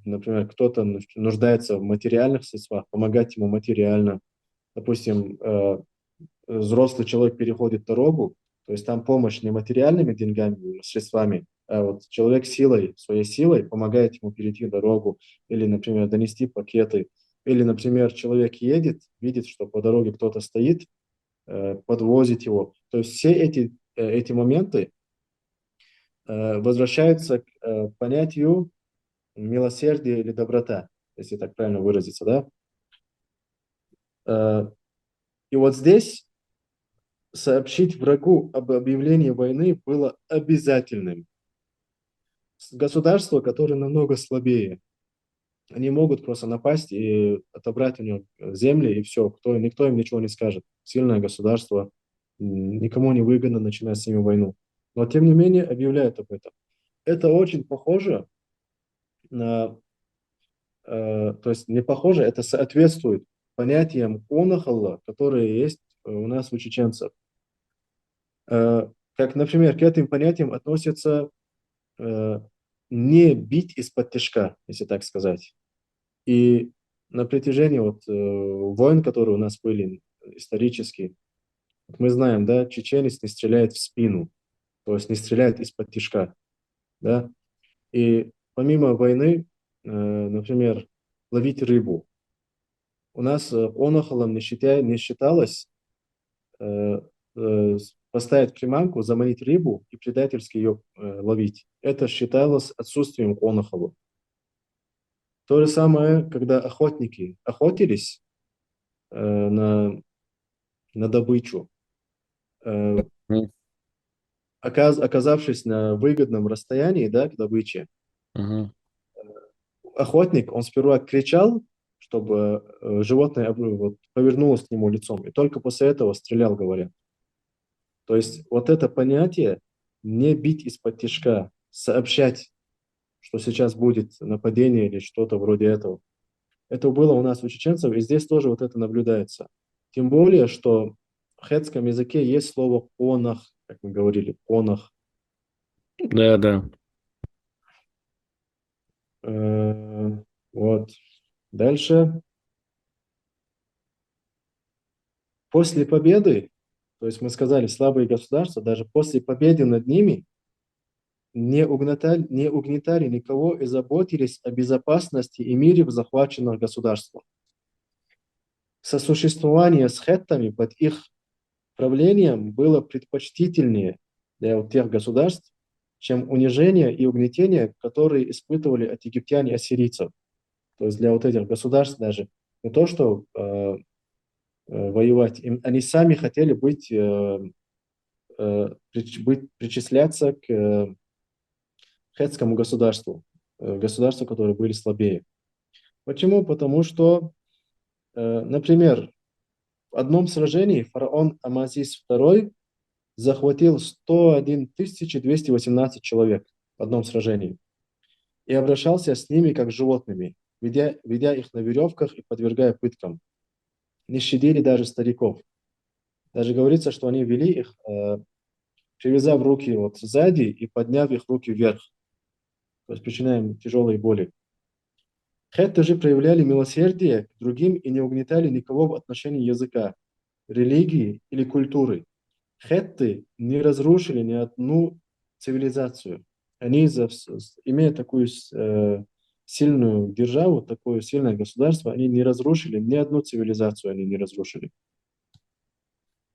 например, кто-то нуждается в материальных средствах, помогать ему материально. Допустим, взрослый человек переходит дорогу, то есть там помощь не материальными деньгами, средствами, а вот человек силой, своей силой помогает ему перейти дорогу или, например, донести пакеты. Или, например, человек едет, видит, что по дороге кто-то стоит, подвозит его. То есть все эти моменты возвращаются к понятию милосердия или доброта, если так правильно выразиться, да? И вот здесь сообщить врагу об объявлении войны было обязательным. Государства, которые намного слабее, они могут просто напасть и отобрать у него земли, и все, никто им ничего не скажет. Сильное государство, никому не выгодно начинать с ними войну. Но, тем не менее, объявляют об этом. Это очень похоже на, то есть не похоже, это соответствует понятиям онахалла, которые есть у нас у чеченцев. Как, например, к этим понятиям относятся э, не бить из-под тяжка, если так сказать. И на протяжении войн, которые у нас были исторически, вот мы знаем, да, чеченец не стреляет в спину, то есть не стреляет из-под тяжка, да. И помимо войны, например, ловить рыбу. У нас онохолом не считалось э, поставить приманку, заманить рыбу и предательски ее ловить. Это считалось отсутствием онохола. То же самое, когда охотники охотились на добычу, э, Мгм. оказавшись на выгодном расстоянии, да, к добыче, Мгм. охотник, он сперва кричал, чтобы животное вот, повернулось к нему лицом, и только после этого стрелял, говорят. То есть вот это понятие не бить из-под тишка, сообщать, что сейчас будет нападение или что-то вроде этого. Это было у нас у чеченцев, и здесь тоже вот это наблюдается. Тем более, что в хетском языке есть слово «онах», как мы говорили, «онах». Да, да. Э, Вот. Дальше. После победы, то есть мы сказали, слабые государства, даже после победы над ними не угнетали никого и заботились о безопасности и мире в захваченных государствах. Сосуществование с хеттами под их правлением было предпочтительнее для вот тех государств, чем унижение и угнетение, которые испытывали от египтян и ассирийцев. То есть для вот этих государств даже не то, что воевать, они сами хотели причисляться хетскому государству, государству, которые были слабее. Почему? Потому что, например, в одном сражении фараон Амазис II захватил 101 218 человек в одном сражении и обращался с ними как с животными, ведя их на веревках и подвергая пыткам. Не щадили даже стариков. Даже говорится, что они вели их, привязав руки вот сзади и подняв их руки вверх, то есть причиняя им тяжелые боли. Хетты же проявляли милосердие к другим и не угнетали никого в отношении языка, религии или культуры. Хетты не разрушили ни одну цивилизацию. Они, имея такую сильную державу, такое сильное государство, они не разрушили ни одну цивилизацию, они не разрушили.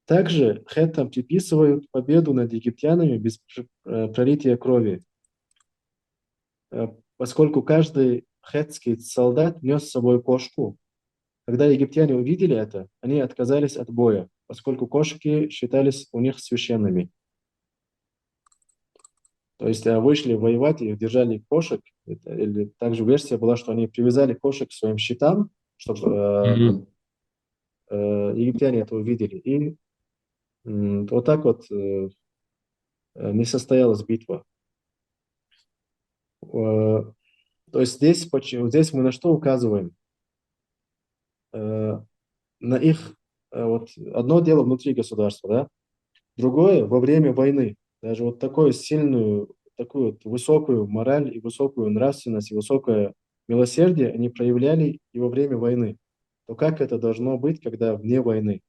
Также хеттам приписывают победу над египтянами без пролития крови, поскольку каждый хеттский солдат нес с собой кошку. Когда египтяне увидели это, они отказались от боя, поскольку кошки считались у них священными. То есть вышли воевать и держали кошек. Или также версия была, что они привязали кошек к своим щитам, чтобы египтяне это увидели. И вот так вот не состоялась битва. То есть здесь мы на что указываем? На их, вот одно дело внутри государства, да? Другое во время войны. Даже вот такую сильную, такую вот высокую мораль и высокую нравственность и высокое милосердие они проявляли и во время войны. То как это должно быть, когда вне войны?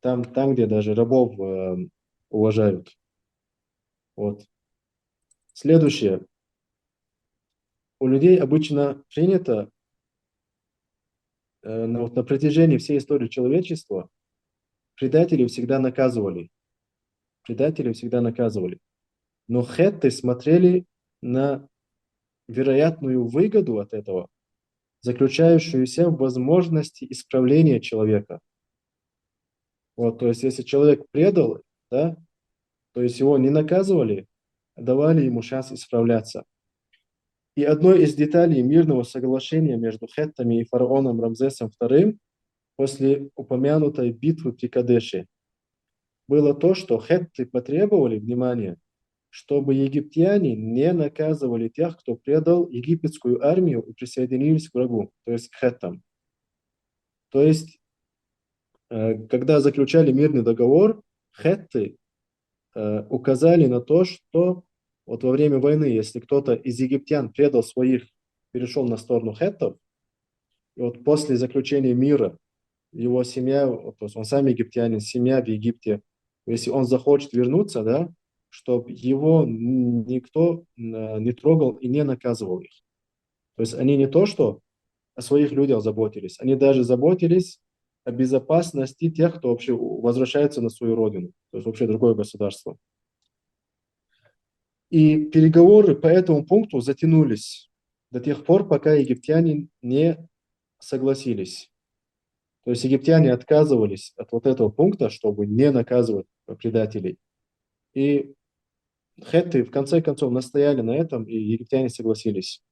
Там где даже рабов уважают. Вот. Следующее. У людей обычно принято на протяжении всей истории человечества предателей всегда наказывали. Предателей всегда наказывали. Но хетты смотрели на вероятную выгоду от этого, заключающуюся в возможности исправления человека. Вот, то есть, если человек предал, да, то есть его не наказывали, а давали ему шанс исправляться. И одной из деталей мирного соглашения между хеттами и фараоном Рамзесом II после упомянутой битвы при Кадеше было то, что хетты потребовали, внимания, чтобы египтяне не наказывали тех, кто предал египетскую армию и присоединились к врагу, то есть к хеттам. То есть, когда заключали мирный договор, хетты указали на то, что вот во время войны, если кто-то из египтян предал своих, перешел на сторону хеттов, и вот после заключения мира его семья, вот, то есть он сам египтянин, семья в Египте, если он захочет вернуться, да, чтобы его никто не трогал и не наказывал их. То есть они не то, что о своих людях заботились, они даже заботились о безопасности тех, кто вообще возвращается на свою родину, то есть вообще другое государство. И переговоры по этому пункту затянулись до тех пор, пока египтяне не согласились. То есть египтяне отказывались от вот этого пункта, чтобы не наказывать предателей. И хетты в конце концов настояли на этом, и египтяне согласились.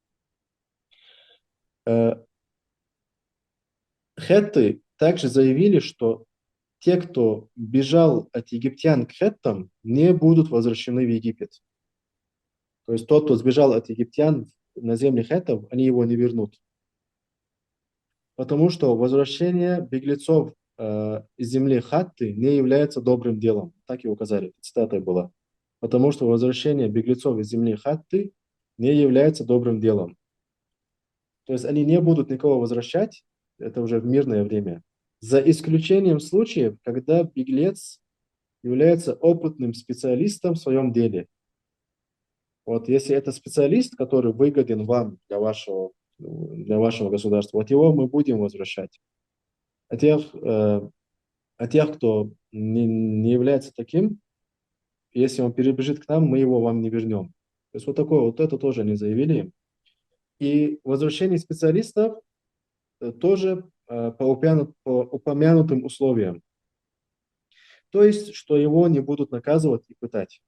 Хетты также заявили, что те, кто бежал от египтян к хеттам, не будут возвращены в Египет. То есть тот, кто сбежал от египтян на земле хеттов, они его не вернут. Потому что возвращение беглецов из земли Хатты не является добрым делом. Так и указали, цитата была. Потому что возвращение беглецов из земли Хатты не является добрым делом. То есть они не будут никого возвращать, это уже в мирное время, за исключением случаев, когда беглец является опытным специалистом в своем деле. Вот если это специалист, который выгоден вам для вашего государства, вот его мы будем возвращать. А тех, кто не является таким, если он перебежит к нам, мы его вам не вернем. То есть вот такое, вот это тоже они заявили. И возвращение специалистов тоже по упомянутым условиям. То есть, что его не будут наказывать и пытать.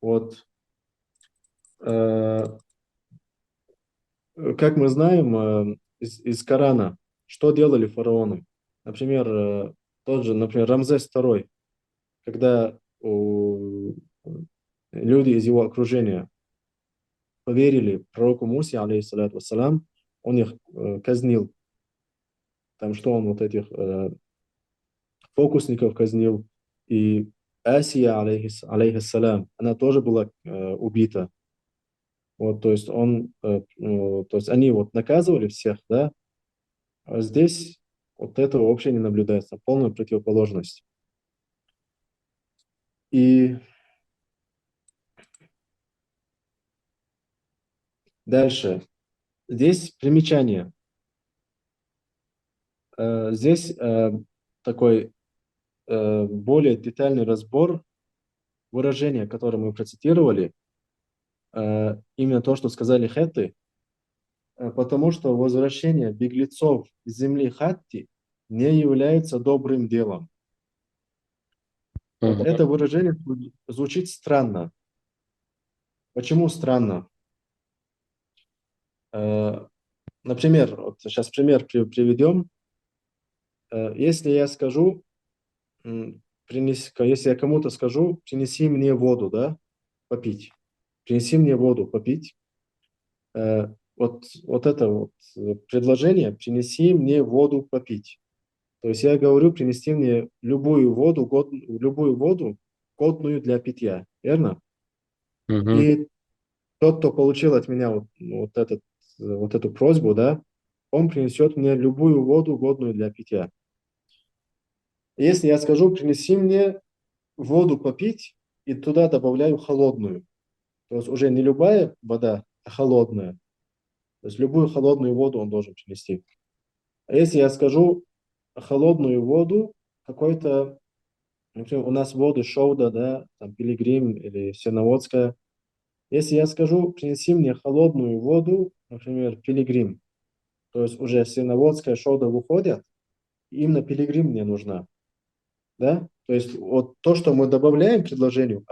Вот, э, как мы знаем из Корана, что делали фараоны? Например, тот же, например, Рамзес II, когда люди из его окружения поверили пророку Мусе, алейхиссалату вассалам, он их казнил. Там что он вот этих фокусников казнил. И Асия, алейхиссалам, она тоже была убита. Вот, то есть то есть они вот наказывали всех, да, а здесь вот этого вообще не наблюдается, полная противоположность. И дальше. Здесь примечание. Здесь такой более детальный разбор выражения, которое мы процитировали, именно то, что сказали хетты, потому что возвращение беглецов из земли Хатти не является добрым делом. Вот Мгм. это выражение звучит странно. Почему странно? Например, вот сейчас пример приведем. Если я скажу, если я кому-то скажу, принеси мне воду, да, попить. Принеси мне воду попить. Вот это вот предложение, принеси мне воду попить. То есть я говорю, принести мне любую воду, годную для питья, верно? Мгм. И тот, кто получил от меня вот эту просьбу, да, он принесет мне любую воду, годную для питья. Если я скажу, принеси мне воду попить, и туда добавляю холодную, то есть уже не любая вода, а холодная. То есть любую холодную воду он должен принести. А если я скажу холодную воду, какой-то, например, у нас воды Шоуда, да, там Пилигрим или Серноводская. Если я скажу, принеси мне холодную воду, например, Пилигрим, то есть уже Серноводская, Шоуда выходят, и именно Пилигрим мне нужна, да? То есть вот то, что мы добавляем к предложению,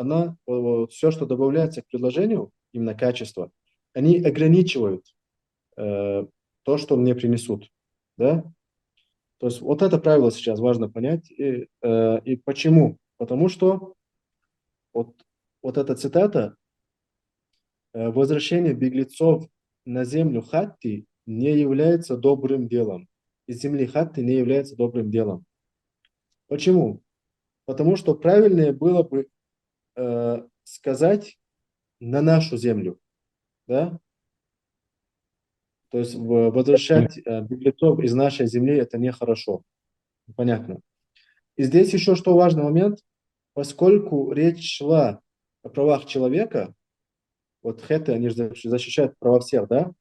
вот все, что добавляется к предложению, именно качество, они ограничивают то, что мне принесут, да? То есть вот это правило сейчас важно понять. И почему? Потому что вот, вот эта цитата «Возвращение беглецов на землю Хатти не является добрым делом». Из земли Хатти не является добрым делом. Почему? Потому что правильнее было бы сказать «на нашу землю». Да? То есть возвращать беглецов из нашей земли – это нехорошо. Понятно. И здесь еще что важный момент. Поскольку речь шла о правах человека, вот хэты, они же защищают права всех, да?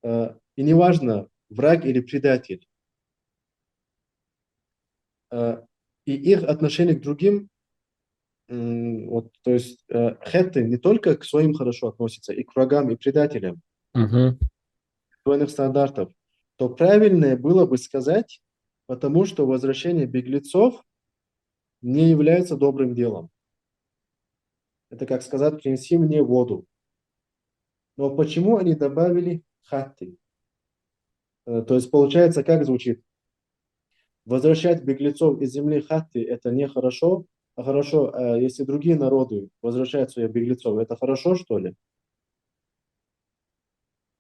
И неважно, враг или предатель. И их отношение к другим, вот, то есть хэты не только к своим хорошо относятся, и к врагам, и предателям, Мгм. двойных стандартов, то правильнее было бы сказать, потому что возвращение беглецов не является добрым делом. Это как сказать, принеси мне воду. Но почему они добавили хатты? То есть получается, как звучит? Возвращать беглецов из земли хатты – это нехорошо, а хорошо, если другие народы возвращают своих беглецов, это хорошо, что ли?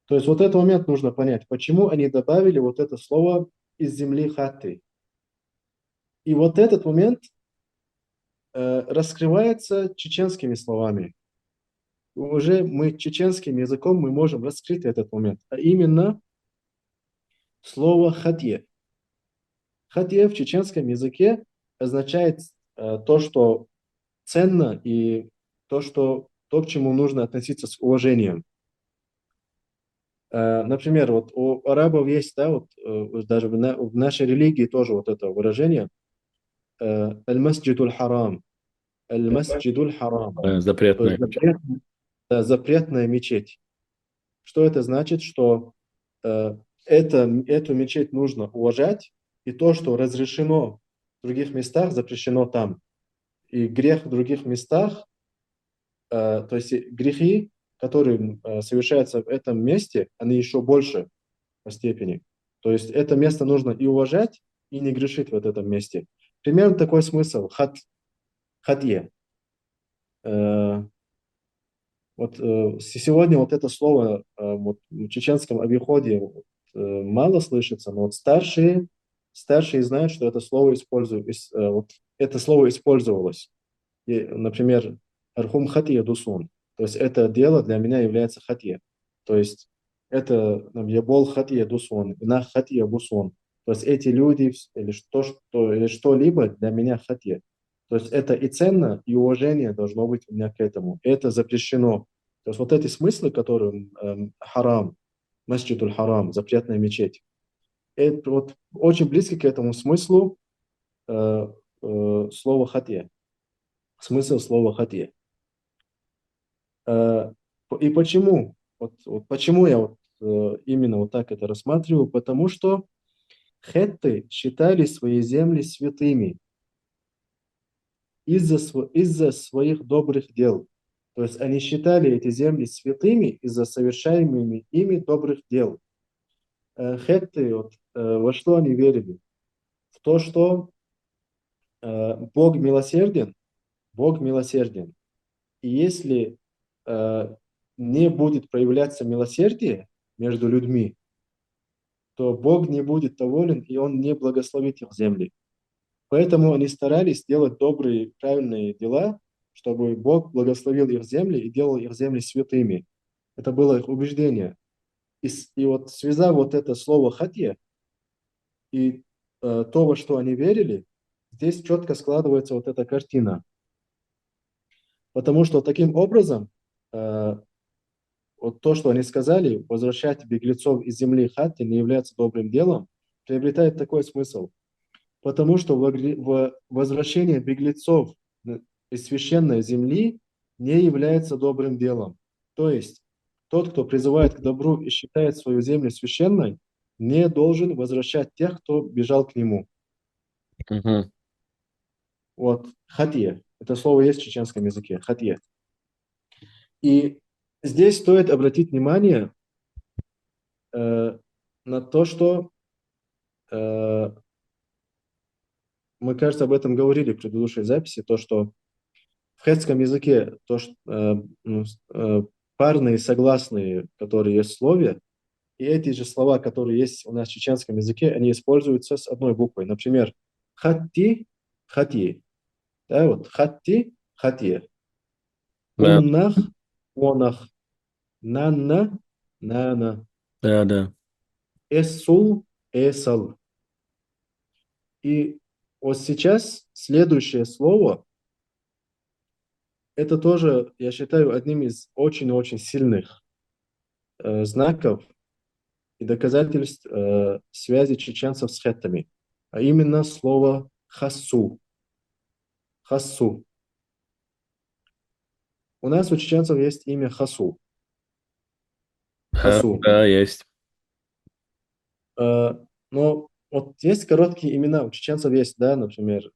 То есть вот этот момент нужно понять, почему они добавили вот это слово из земли хатты. И вот этот момент раскрывается чеченскими словами. Уже мы чеченским языком мы можем раскрыть этот момент, а именно слово хатье. Хатье в чеченском языке означает то, что ценно и то, к чему нужно относиться с уважением. Например, вот у арабов есть, да, вот даже в нашей религии тоже вот это выражение «аль-масджидуль харам», «аль-масджидуль харам», то есть Запретное. запретная мечеть. Что это значит? Что эту мечеть нужно уважать, и то, что разрешено в других местах, запрещено там. И грех в других местах то есть грехи, которые совершаются в этом месте, они еще больше по степени. То есть это место нужно и уважать, и не грешить вот в этом месте. Примерно такой смысл. Хатье. Э, Вот сегодня вот это слово вот, в чеченском обиходе вот, мало слышится, но вот старшие знают, что это слово вот это слово использовалось. И, например, архум хатия дусун. То есть это дело для меня является хатия. То есть это ябол хатия дусун, инах хатия бусун. То есть эти люди или что-либо для меня хатия. То есть это и ценно, и уважение должно быть у меня к этому. Это запрещено. То есть вот эти смыслы, которые харам, масджидуль харам, запретная мечеть, это вот очень близко к этому смыслу слова хатия. Смысл слова хатия. Э, И почему? Вот почему я именно вот так это рассматриваю? Потому что хетты считали свои земли святыми из-за своих добрых дел. То есть они считали эти земли святыми из-за совершаемыми ими добрых дел. Хетты, во что они верили? В то, что Бог милосерден, Бог милосерден. И если не будет проявляться милосердие между людьми, то Бог не будет доволен, и Он не благословит их земли. Поэтому они старались делать добрые, правильные дела, чтобы Бог благословил их земли и делал их земли святыми. Это было их убеждение. И вот связав вот это слово «хатья» и то, во что они верили, здесь четко складывается вот эта картина. Потому что таким образом вот то, что они сказали, возвращать беглецов из земли Хатти не является добрым делом, приобретает такой смысл. Потому что возвращение беглецов из священной земли не является добрым делом. То есть тот, кто призывает к добру и считает свою землю священной, не должен возвращать тех, кто бежал к нему. Мгм. Вот, хатье. Это слово есть в чеченском языке. Хатье. И здесь стоит обратить внимание на то, что мы, кажется, об этом говорили в предыдущей записи, то, что в хетском языке парные согласные, которые есть в слове, и эти же слова, которые есть у нас в чеченском языке, они используются с одной буквой. Например, хатти, хати. Да, вот хатти, хати. Да, Уннах, онах. Нанна, нана. да, да. Эсул, эсал. И вот сейчас следующее слово, это тоже, я считаю, одним из очень-очень сильных знаков и доказательств связи чеченцев с хеттами, а именно слово хасу. Хасу. У нас у чеченцев есть имя Хасу. Хасу. Да, есть. Но вот есть короткие имена, у чеченцев есть, да, например,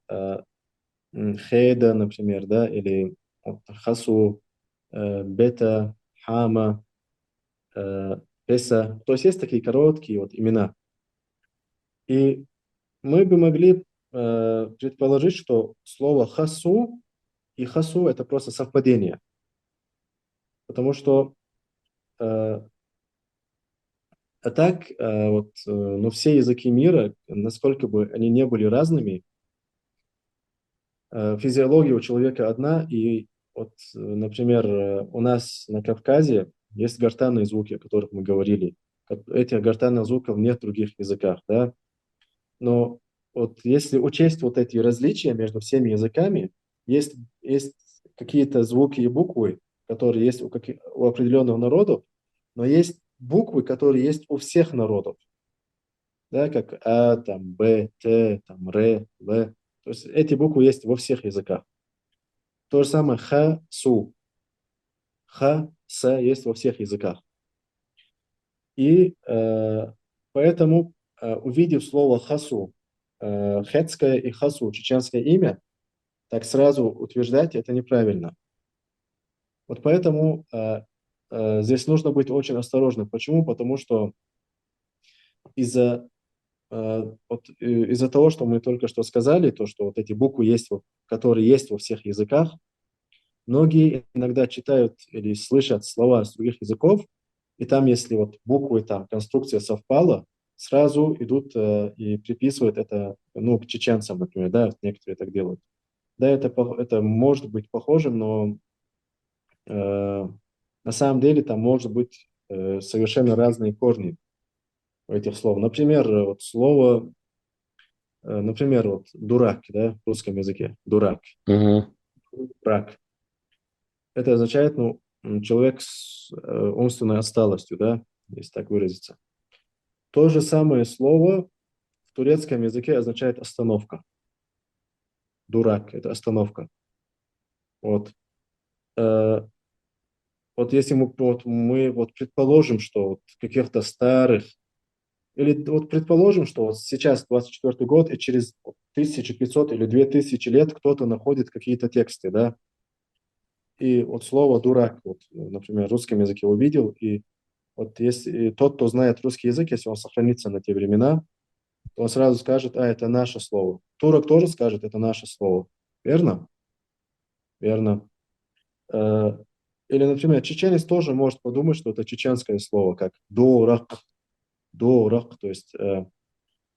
Хейда, например, да, или вот Хасу, Бета, Хама, Песа. То есть есть такие короткие вот имена. И мы бы могли предположить, что слово Хасу и Хасу это просто совпадение. Потому что а так, но все языки мира, насколько бы они не были разными, физиология у человека одна, и вот, например, у нас на Кавказе есть гортанные звуки, о которых мы говорили. Этих гортанных звуков нет в других языках, да. Но вот если учесть вот эти различия между всеми языками, есть какие-то звуки и буквы, которые есть у определенных народов, но есть буквы, которые есть у всех народов, да, как А, там, Б, Т, там, Р, В. То есть эти буквы есть во всех языках. То же самое Ха, Су. Ха, Са есть во всех языках. И поэтому, увидев слово Хасу, хетское и Хасу, чеченское имя, так сразу утверждать это неправильно. Вот поэтому здесь нужно быть очень осторожным. Почему? Потому что из-за из-за того, что мы только что сказали, то, что вот эти буквы есть, которые есть во всех языках, многие иногда читают или слышат слова с других языков, и там, если вот буквы, там конструкция совпала, сразу идут и приписывают это, ну, к чеченцам, например, да, вот некоторые так делают. Да, это может быть похожим, но э, на самом деле там может быть совершенно разные корни у этих слов. Например, вот слово, например, вот дурак, да, в русском языке, дурак, Мгм. дурак. Это означает, ну, человек с умственной отсталостью, да, если так выразиться. То же самое слово в турецком языке означает остановка. Дурак– это остановка. Вот. Э, вот если мы вот предположим, что вот в каких-то старых, или вот предположим, что вот сейчас 24 год, и через 1500 или 2000 лет кто-то находит какие-то тексты, да, и вот слово «дурак», вот, например, в русском языке увидел, и вот если тот, кто знает русский язык, если он сохранится на те времена, то он сразу скажет, это наше слово. Турок тоже скажет, это наше слово. Верно? Верно. Э, Или, например, чеченец тоже может подумать, что это чеченское слово, как дорак, то есть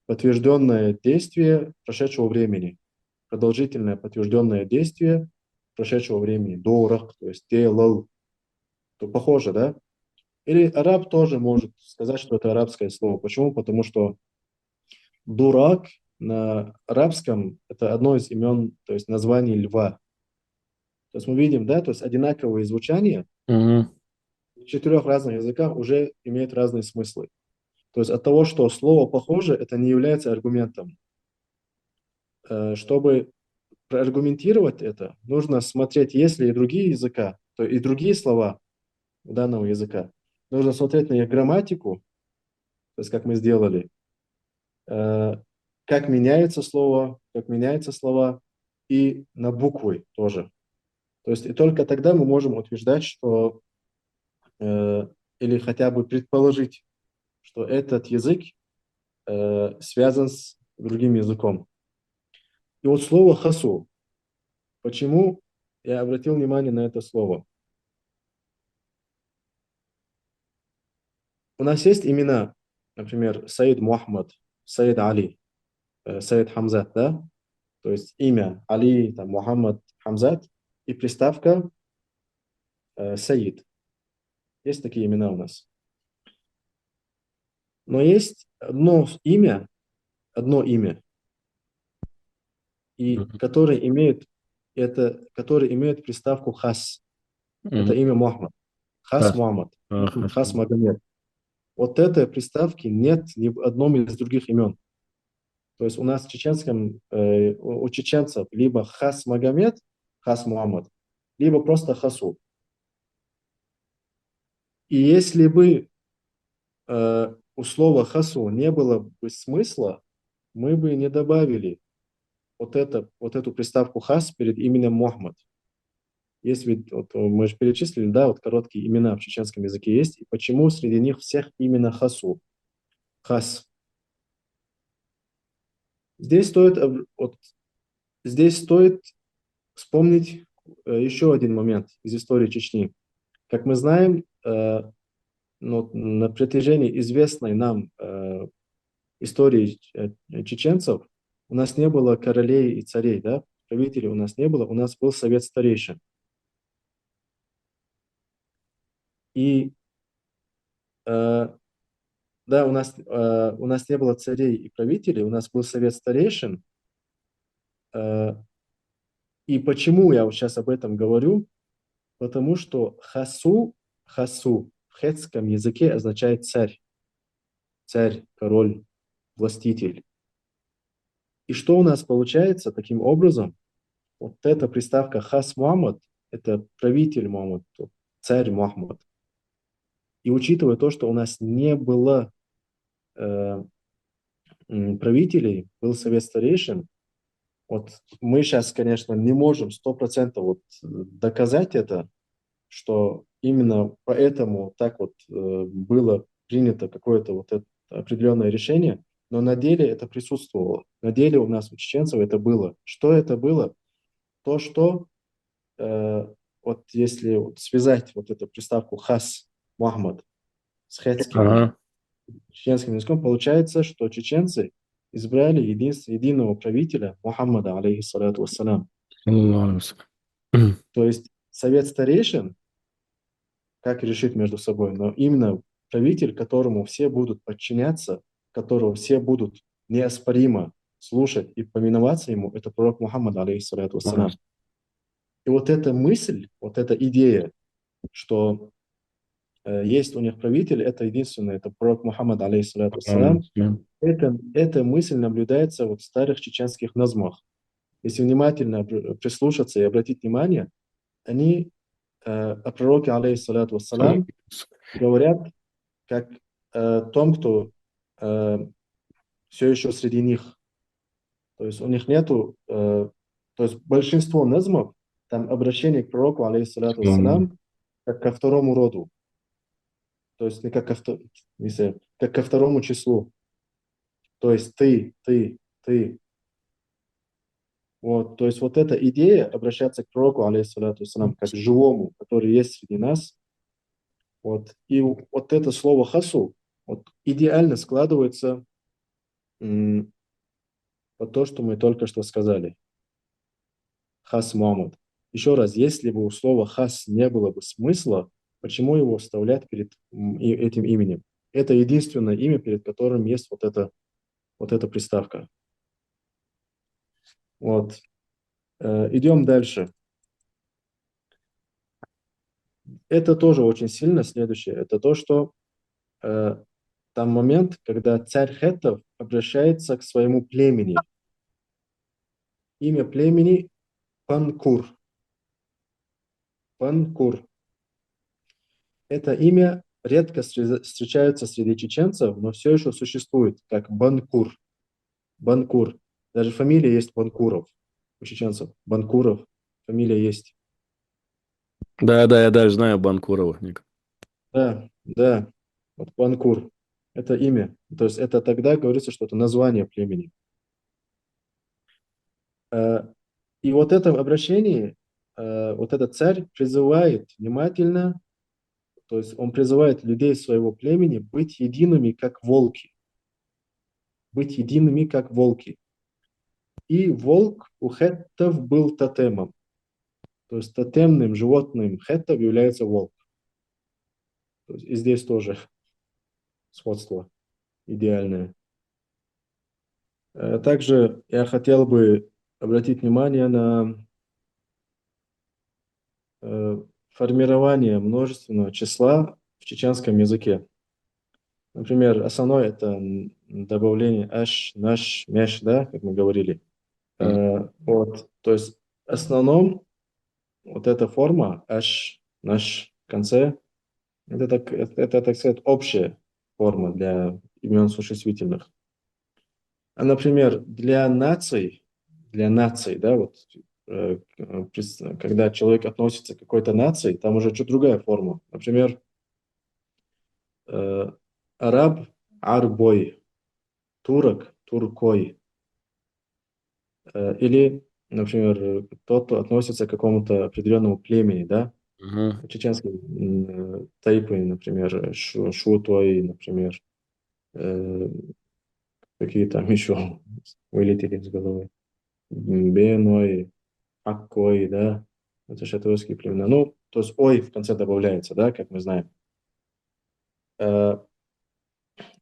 подтвержденное действие прошедшего времени, продолжительное подтвержденное действие прошедшего времени, дорак, то есть делал, то похоже, да? Или араб тоже может сказать, что это арабское слово. Почему? Потому что дурак на арабском это одно из имен, то есть названий льва. То есть мы видим, да, то есть одинаковые звучания Мгм. в четырех разных языках уже имеют разные смыслы. То есть от того, что слово похоже, это не является аргументом. Чтобы проаргументировать это, нужно смотреть, есть ли и другие языка, то и другие слова данного языка. Нужно смотреть на их грамматику, то есть как мы сделали, э, как меняются слова, и на буквы тоже. То есть и только тогда мы можем утверждать, что или хотя бы предположить, что этот язык связан с другим языком. И вот слово хасу. Почему я обратил внимание на это слово? У нас есть имена, например, Саид Мухаммад, Саид Али, Саид Хамзат, да? То есть имя Али, там, Мухаммад, Хамзат и приставка Саид. Есть такие имена у нас. Но есть одно имя, и Мгм. которое имеет приставку хас. Это Мгм. имя Мухаммад. Хас Хас. Мухаммад. Хас Хорошо. Магомед. Вот этой приставки нет ни в одном из других имен. То есть у нас в чеченском, у чеченцев либо Хас Магомед, Хас Мухаммад, либо просто Хасу. И если бы у слова Хасу не было бы смысла, мы бы не добавили вот эту приставку Хас перед именем Мухаммад. Есть ведь, вот мы же перечислили, да, вот короткие имена в чеченском языке есть, и почему среди них всех именно Хасу, Хас. Здесь стоит, вот, здесь стоит вспомнить еще один момент из истории Чечни. Как мы знаем, ну, на протяжении известной нам истории чеченцев у нас не было королей и царей, да, правителей у нас не было, у нас был совет старейшин. И э, да, у нас не было царей и правителей, у нас был совет старейшин. Э, и почему я вот сейчас об этом говорю? Потому что хасу в хетском языке означает царь, царь, король, властитель. И что у нас получается таким образом? Вот эта приставка хас Мухаммад– это правитель Мухаммад, царь Мухаммад. И учитывая то, что у нас не было э, правителей, был совет старейшин, вот мы сейчас, конечно, не можем 100% вот доказать это, что именно поэтому так вот было принято какое-то вот это определенное решение, но на деле это присутствовало. На деле у нас, у чеченцев, это было. Что это было? То, что вот если вот связать вот эту приставку хас Мухаммад с хетским, Ага. чеченским языком, получается, что чеченцы избрали единого правителя Мухаммада, алейхиссалату вассалям. Аллаху. То есть совет старейшин, как решить между собой, но именно правитель, которому все будут подчиняться, которого все будут неоспоримо слушать и повиноваться ему, это пророк Мухаммад, алейхиссалату вассалям. И вот эта мысль, вот эта идея, что есть у них правитель, это единственное, это пророк Мухаммад, алейхиссалату вассалам, эта мысль наблюдается вот в старых чеченских назмах. Если внимательно прислушаться и обратить внимание, они о пророке, алейхиссалату вассалам, говорят как том, кто все еще среди них. То есть у них нету, то есть большинство назмов, там обращение к пророку, алейхиссалату вассалам, как ко второму роду. То есть не как как ко второму числу. То есть ты. Вот, то есть вот эта идея обращаться к пророку, алейхиссалату вассалам, как к живому, который есть среди нас, вот, и вот это слово хасу вот, идеально складывается под то, что мы только что сказали. Хас Мухаммад. Еще раз, если бы у слова хас не было бы смысла, почему его вставлять перед этим именем? Это единственное имя, перед которым есть вот эта приставка. Вот. Идем дальше. Это тоже очень сильно. Следующее. Это то, что там момент, когда царь хеттов обращается к своему племени. Имя племени Панкур. Панкур. Это имя редко встречается среди чеченцев, но все еще существует, как Банкур. Банкур. Даже фамилия есть Банкуров у чеченцев. Банкуров. Фамилия есть. Да, да, я даже знаю Банкурова. Да, да. Вот Банкур. Это имя. То есть это тогда говорится, что это название племени. И вот это обращение, вот этот царь призывает внимательно, то есть он призывает людей своего племени быть едиными, как волки. Быть едиными, как волки. И волк у хеттов был тотемом. То есть тотемным животным хеттов является волк. То есть и здесь тоже сходство идеальное. Также я хотел бы обратить внимание на формирование множественного числа в чеченском языке. Например, основное это добавление аш, наш, меш, да, как мы говорили. Вот, то есть в основном вот эта форма аш, наш в конце, это, так сказать, общая форма для имен существительных. А, например, для наций, да, вот, когда человек относится к какой-то нации, там уже чуть другая форма. Например, э, араб– арбой, турок– туркой. Или, например, тот, кто относится к какому-то определенному племени, да, Угу. чеченской тайпы, например, шутой, например, э, какие там еще вылетели из головы. Беной, Аккой, да, это шатуйские племена. Ну, то есть ой в конце добавляется, да, как мы знаем. Э,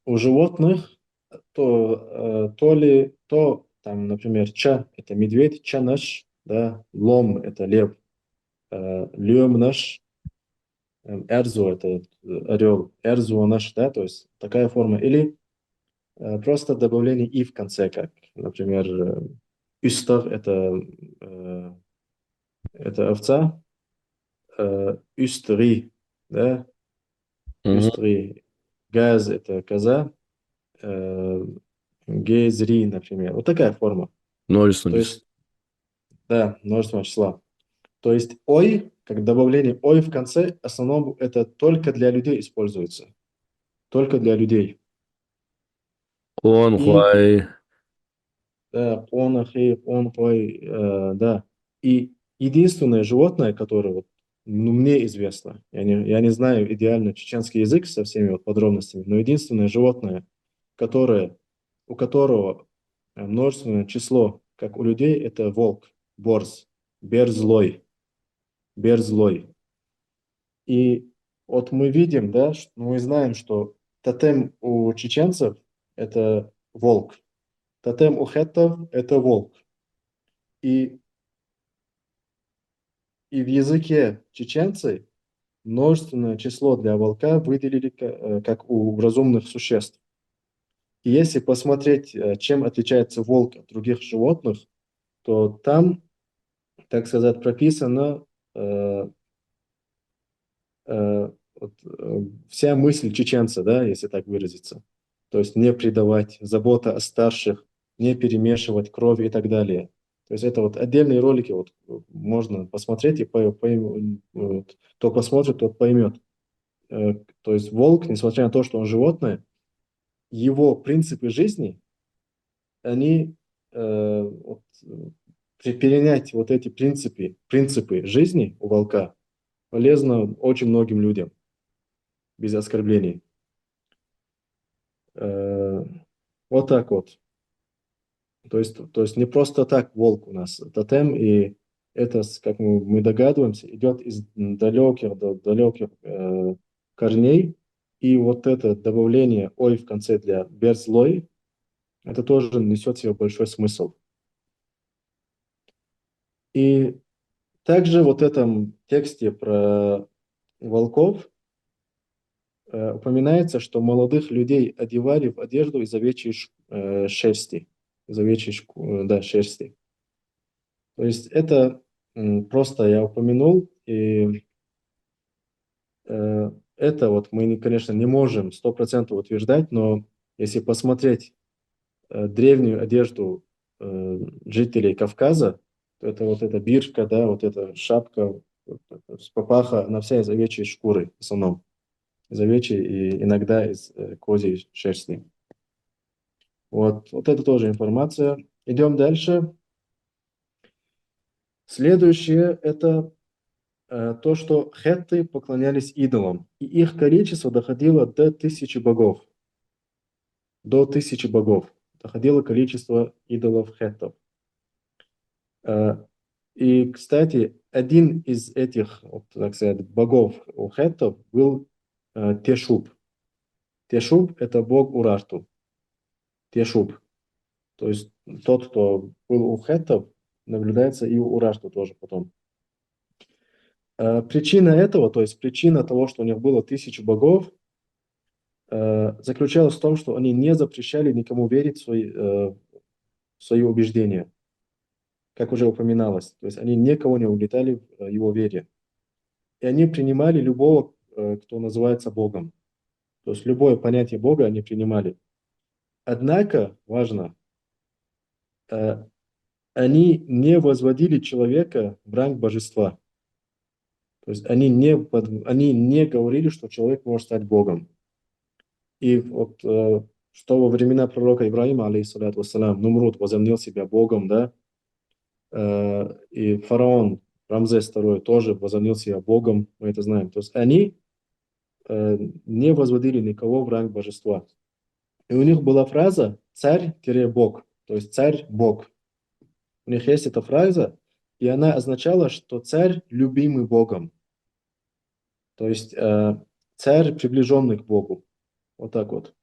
у животных то там, например, ча– это медведь, чанаш, да, лом– это лев, лемнаш, эрзу– это орел, эрзу наш, да, то есть такая форма. Или просто добавление и в конце, как, например, Üstag– э, это овца, Üsteri, да, Угу. Üsteri, Газ– это коза, Гезри, например. Вот такая форма. То Множественность. есть, да, множество числа. То есть ой, как добавление ой в конце, в основном это только для людей используется. Только для людей. Он, И хуай. он, ахи, он, ой, да. И единственное животное, которое вот, ну, мне известно, я не знаю идеально чеченский язык со всеми вот подробностями, но единственное животное, которое, у которого множественное число, как у людей, это волк, борз, берзлой, берзлой. И вот мы видим, да, мы знаем, что тотем у чеченцев– это волк, тотем у хеттов– это волк. И, и в языке чеченцы множественное число для волка выделили как у разумных существ. И если посмотреть, чем отличается волк от других животных, то там, так сказать, прописано э, вся мысль чеченца, да, если так выразиться. То есть не предавать, забота о старших, не перемешивать кровь и так далее. То есть это вот отдельные ролики вот можно посмотреть, и вот, кто посмотрит, тот поймет. То есть волк, несмотря на то, что он животное, его принципы жизни, они вот, перенять вот эти принципы жизни у волка полезно очень многим людям, без оскорблений. Э, Вот так вот. То есть не просто так волк у нас тотем, и это, как мы догадываемся, идет из далеких корней, и вот это добавление «ой» в конце для «берзлой», это тоже несет в себе большой смысл. И также вот в этом тексте про волков упоминается, что молодых людей одевали в одежду из овечьей шерсти, из овечьей да, шерсти. То есть это просто я упомянул, и это вот мы, конечно, не можем 100% утверждать, но если посмотреть древнюю одежду жителей Кавказа, то это вот эта бирка, да, вот эта шапка с папаха, она вся из овечьей шкуры в основном, из овечьей и иногда из козьей шерсти. Вот это тоже информация. Идем дальше. Следующее– это то, что хетты поклонялись идолам, и их количество доходило до 1000 богов. До 1000 богов доходило количество идолов хеттов. И, кстати, один из этих, вот, так сказать, богов у хеттов был Тешуб. Тешуб– это бог Урарту. Тешуб. То есть тот, кто был у хеттов, наблюдается и у Урарту тоже потом. Причина этого, то есть причина того, что у них было 1000 богов, заключалась в том, что они не запрещали никому верить в свои убеждения, как уже упоминалось. То есть они никого не угнетали в его вере. И они принимали любого, кто называется Богом. То есть любое понятие Бога они принимали. Однако, важно, э, они не возводили человека в ранг божества. То есть они не говорили, что человек может стать Богом. И вот что во времена пророка Ибраима, алейхиссалату вассалям, Нумруд возомнил себя Богом, да, и фараон Рамзес II тоже возомнил себя Богом, мы это знаем. То есть они не возводили никого в ранг божества. И у них была фраза «царь-бог», то есть царь-бог. У них есть эта фраза, и она означала, что царь любимый Богом. То есть царь, приближенный к Богу. Вот так вот.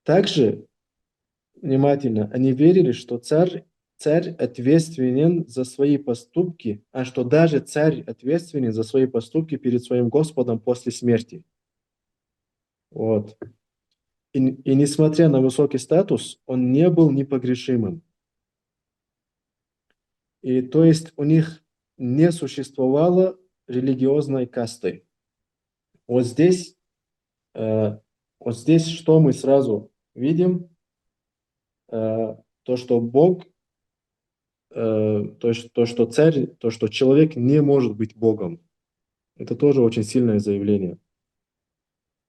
Также внимательно, они верили, что царь ответственен за свои поступки, а что даже царь ответственен за свои поступки перед своим Господом после смерти. Вот. И несмотря на высокий статус, он не был непогрешимым. И то есть у них не существовало религиозной касты. Вот здесь, э, вот здесь что мы сразу видим? То, что Бог то, что человек не может быть Богом. Это тоже очень сильное заявление.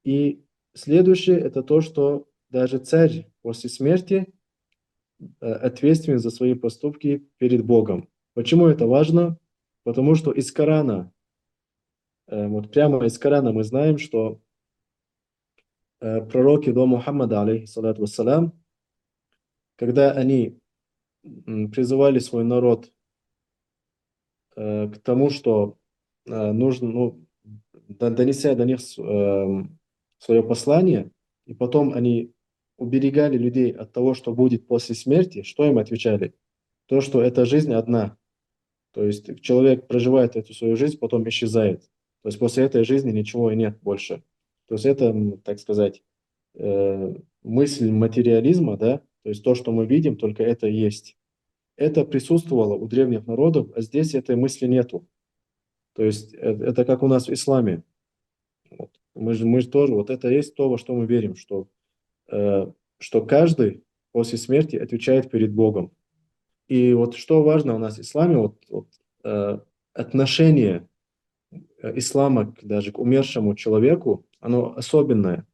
И следующее, это то, что даже царь после смерти ответственен за свои поступки перед Богом. Почему это важно? Потому что из Корана, вот прямо из Корана мы знаем, что пророки до Мухаммада, алейхиссалату вассалям, когда они призывали свой народ к тому, что нужно, ну, донеся до них свое послание, и потом они уберегали людей от того, что будет после смерти, что им отвечали? То, что эта жизнь одна. То есть человек проживает эту свою жизнь, потом исчезает. То есть после этой жизни ничего и нет больше. То есть это, так сказать, мысль материализма, да, то есть то, что мы видим, только это и есть. Это присутствовало у древних народов, а здесь этой мысли нету. То есть это как у нас в исламе. Вот. Мы же тоже, вот это есть то, во что мы верим, что каждый после смерти отвечает перед Богом. И вот что важно у нас в исламе, э, отношение ислама даже к умершему человеку, оно особенное.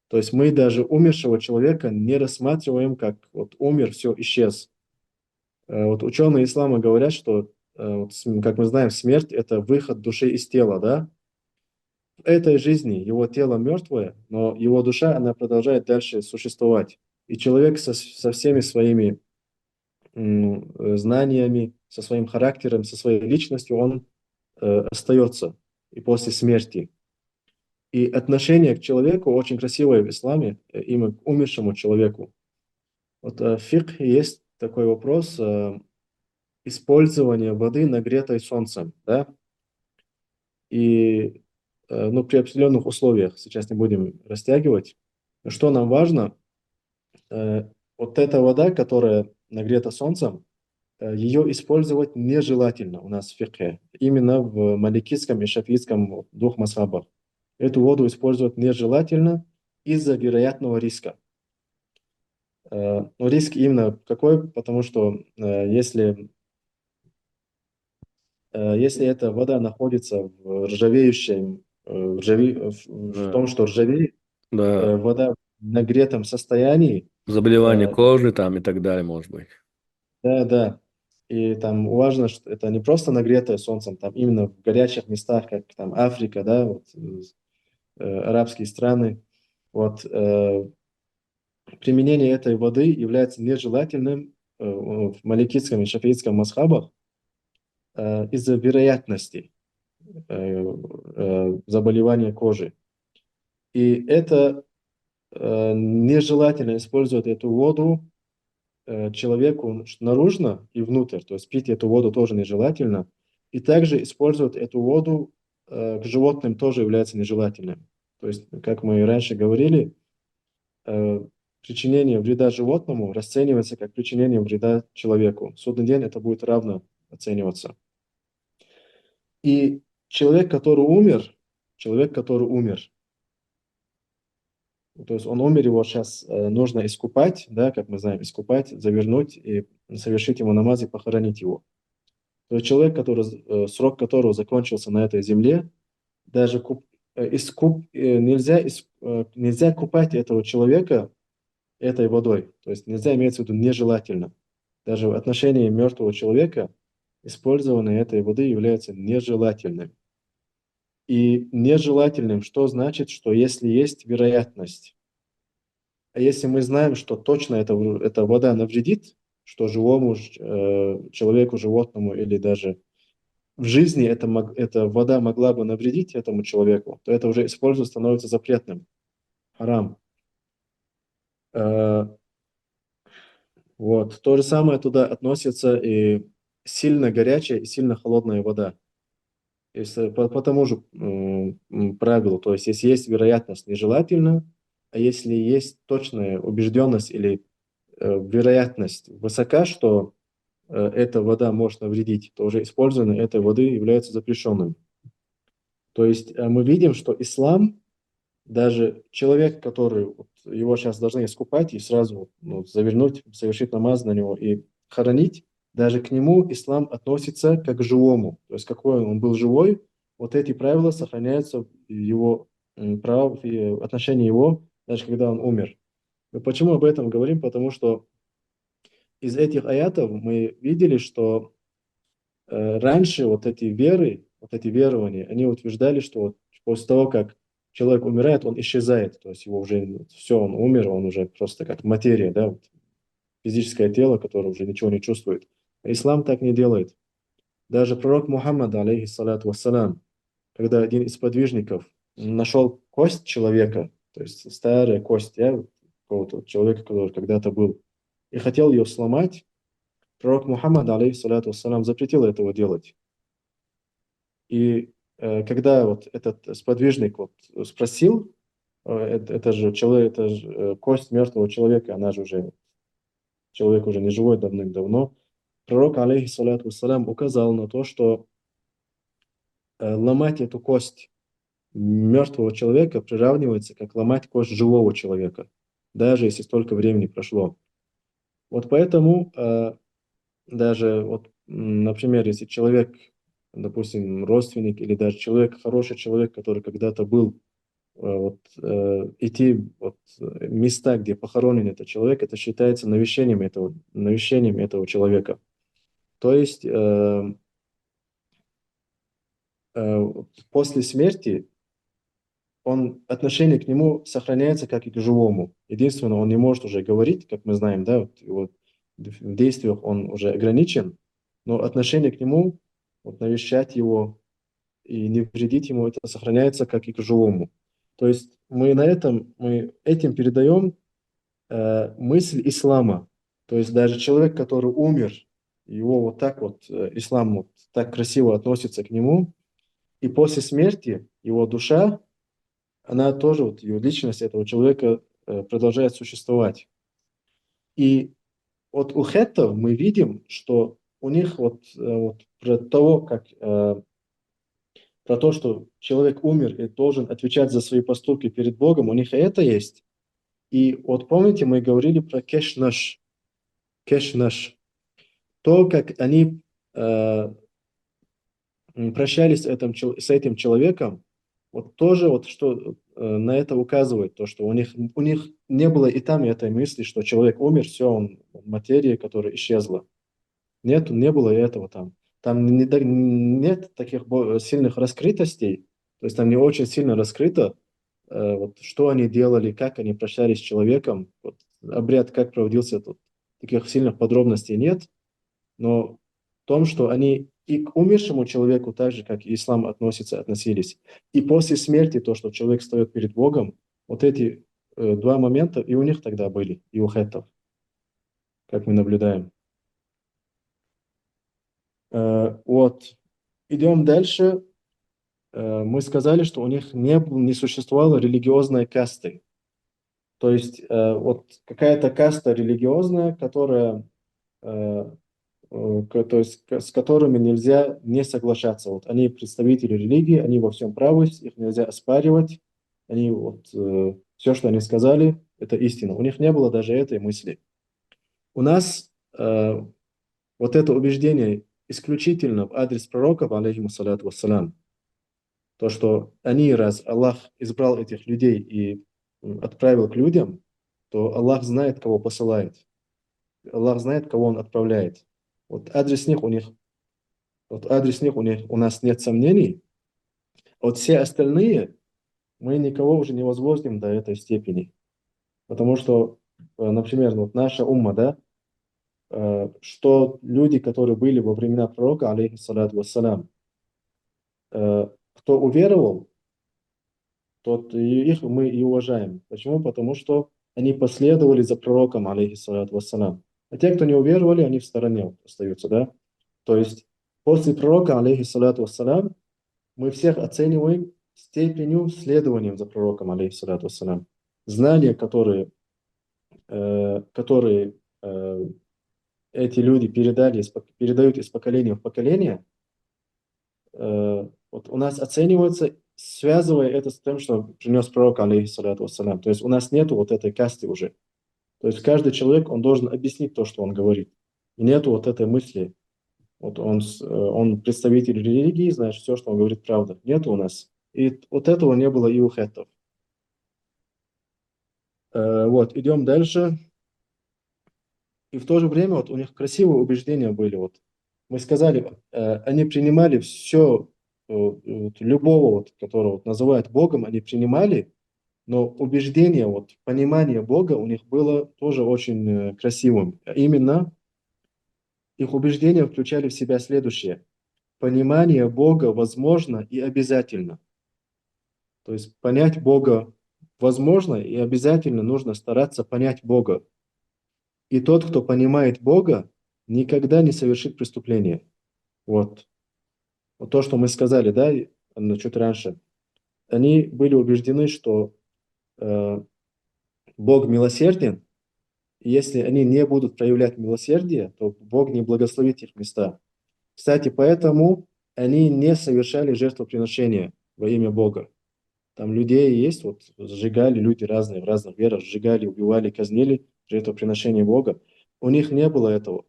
То есть мы даже умершего человека не рассматриваем как вот умер, все, исчез. Вот ученые ислама говорят, что, вот, как мы знаем, смерть – это выход души из тела, да? В этой жизни его тело мертвое, но его душа, она продолжает дальше существовать. И человек со всеми своими знаниями, со своим характером, со своей личностью, он остается и после смерти. И отношение к человеку очень красивое в исламе, именно к умершему человеку. Вот в фикхе есть такой вопрос использования воды, нагретой солнцем, да, и ну, при определенных условиях, сейчас не будем растягивать. Что нам важно, э, вот эта вода, которая нагрета солнцем, ее использовать нежелательно у нас в фикхе, именно в маликитском и шафитском двух мазхабах. Эту воду использовать нежелательно из-за вероятного риска. Но риск именно какой? Потому что если эта вода находится в ржавеющем, в Да, том, что ржавеет, да. вода в нагретом состоянии, Заболевание э, кожи там и так далее, может быть. да, да, и там важно, что это не просто нагретое солнцем, там именно в горячих местах, как там Африка, да, вот, арабские страны, вот, применение этой воды является нежелательным в маликитском и шафиитском масхабах из-за вероятности заболевания кожи. И это нежелательно использовать эту воду человеку наружно и внутрь, то есть пить эту воду тоже нежелательно. И также использовать эту воду к животным тоже является нежелательным. То есть, как мы и раньше говорили, э, причинение вреда животному расценивается как причинение вреда человеку. В судный день это будет равно оцениваться. И человек, который умер, то есть он умер, его сейчас нужно искупать, да, как мы знаем, искупать, завернуть и совершить ему намаз и похоронить его. То есть человек, срок которого закончился на этой земле, даже нельзя купать этого человека этой водой. То есть нельзя, имеется в виду, нежелательно. Даже в отношении мертвого человека использование этой воды является нежелательным. И нежелательным, что значит, что если есть вероятность, а если мы знаем, что точно эта вода навредит, что живому человеку, животному или даже в жизни эта вода могла бы навредить этому человеку, то это уже использовать становится запретным, харам. Э, Вот. То же самое туда относится и сильно горячая и сильно холодная вода. Если по тому же правилу, то есть если есть вероятность, нежелательно, а если есть точная убежденность или вероятность высока, что эта вода может навредить, то уже использование этой воды является запрещенным. То есть мы видим, что ислам, даже человек, который вот, его сейчас должны искупать и сразу завернуть, совершить намаз на него и хоронить, Даже к нему ислам относится как к живому. То есть какой он был живой, вот эти правила сохраняются в его прав, в отношении его, даже когда он умер. Мы почему об этом говорим? Потому что из этих аятов мы видели, что раньше вот эти веры, вот эти верования, они утверждали, что вот после того, как человек умирает, он исчезает, то есть его уже все, он умер, он уже просто как материя, да, вот физическое тело, которое уже ничего не чувствует. А ислам так не делает. Даже пророк Мухаммад, алейхиссалату вассалам, когда один из подвижников нашел кость человека, то есть старая кость, какого-то человека, который когда-то был, и хотел ее сломать, пророк Мухаммад, алейхиссалату вассалам, запретил этого делать. И когда вот этот сподвижник вот спросил, это же человек, это же кость мертвого человека, она же уже, человек уже не живой давным-давно, пророк, алейхиссалату вассалам, указал на то, что ломать эту кость мертвого человека приравнивается как ломать кость живого человека, даже если столько времени прошло. Вот поэтому даже, вот, например, если человек, допустим, родственник или даже человек, хороший человек, который когда-то был, идти места, где похоронен этот человек, это считается навещением этого человека. То есть после смерти отношение к нему сохраняется как и к живому. Единственное, он не может уже говорить, как мы знаем, да, вот его в действиях он уже ограничен, но отношение к нему, вот навещать его и не вредить ему, это сохраняется как и к живому. То есть мы этим передаем мысль ислама. То есть даже человек, который умер, его вот так вот, ислам вот так красиво относится к нему, и после смерти его душа, она тоже, вот ее личность этого человека продолжает существовать. И вот у хеттов мы видим, что у них вот про то, что человек умер и должен отвечать за свои поступки перед Богом, у них и это есть. И вот помните, мы говорили про кеш наш, то, как они прощались с этим человеком, вот тоже вот что на это указывает, то, что у них не было и там этой мысли, что человек умер, все, он материя, которая исчезла. Нет, не было и этого там. Там нет таких сильных раскрытостей, то есть там не очень сильно раскрыто, вот, что они делали, как они прощались с человеком, вот, обряд, как проводился, тут таких сильных подробностей нет, но в том, что они и к умершему человеку так же, как и ислам относились. И после смерти, то, что человек встает перед Богом, вот эти два момента и у них тогда были, и у хеттов, как мы наблюдаем. Вот. Идем дальше. Мы сказали, что у них не существовало религиозной касты. То есть вот какая-то каста религиозная, то есть с которыми нельзя не соглашаться. Вот они представители религии, они во всем правы, их нельзя оспаривать. Они все, что они сказали, это истина. У них не было даже этой мысли. У нас вот это убеждение исключительно в адрес пророков, алейхиму салату вассалям. То, что раз Аллах избрал этих людей и отправил к людям, то Аллах знает, кого посылает. Аллах знает, кого Он отправляет. Вот адрес них у нас нет сомнений. Вот все остальные мы никого уже не возводим до этой степени. Потому что, например, вот наша умма, да, что люди, которые были во времена пророка, алейхиссалату вассалям, кто уверовал, тот и их мы и уважаем. Почему? Потому что они последовали за пророком, алейхиссалату вассалам. А те, кто не уверовали, они в стороне остаются, да. То есть после пророка, алейхиссалату вассалам, мы всех оцениваем степенью следования за пророком, алейхиссалату вассалам. Знания, которые эти люди передают из поколения в поколение, вот у нас оценивается, связывая это с тем, что принес пророк, алейхиссалату вассалам. То есть у нас нету вот этой касты уже. То есть каждый человек, он должен объяснить то, что он говорит. И нету вот этой мысли. Вот он представитель религии, значит, все, что он говорит, правда. Нету у нас. И вот этого не было и у хеттов. Вот, идем дальше. И в то же время вот у них красивые убеждения были. Вот. Мы сказали, они принимали все, вот, любого, вот, которого вот называют Богом, они принимали, но убеждение, вот, понимание Бога у них было тоже очень красивым. А именно, их убеждения включали в себя следующее. Понимание Бога возможно и обязательно. То есть понять Бога возможно и обязательно нужно стараться понять Бога. И тот, кто понимает Бога, никогда не совершит преступление. Вот. Вот то, что мы сказали, да, чуть раньше. Они были убеждены, что э, Бог милосерден, и если они не будут проявлять милосердие, то Бог не благословит их места. Кстати, поэтому они не совершали жертвоприношения во имя Бога. Там людей есть, вот сжигали люди разные, в разных верах, сжигали, убивали, казнили жертвоприношение Бога. У них не было этого.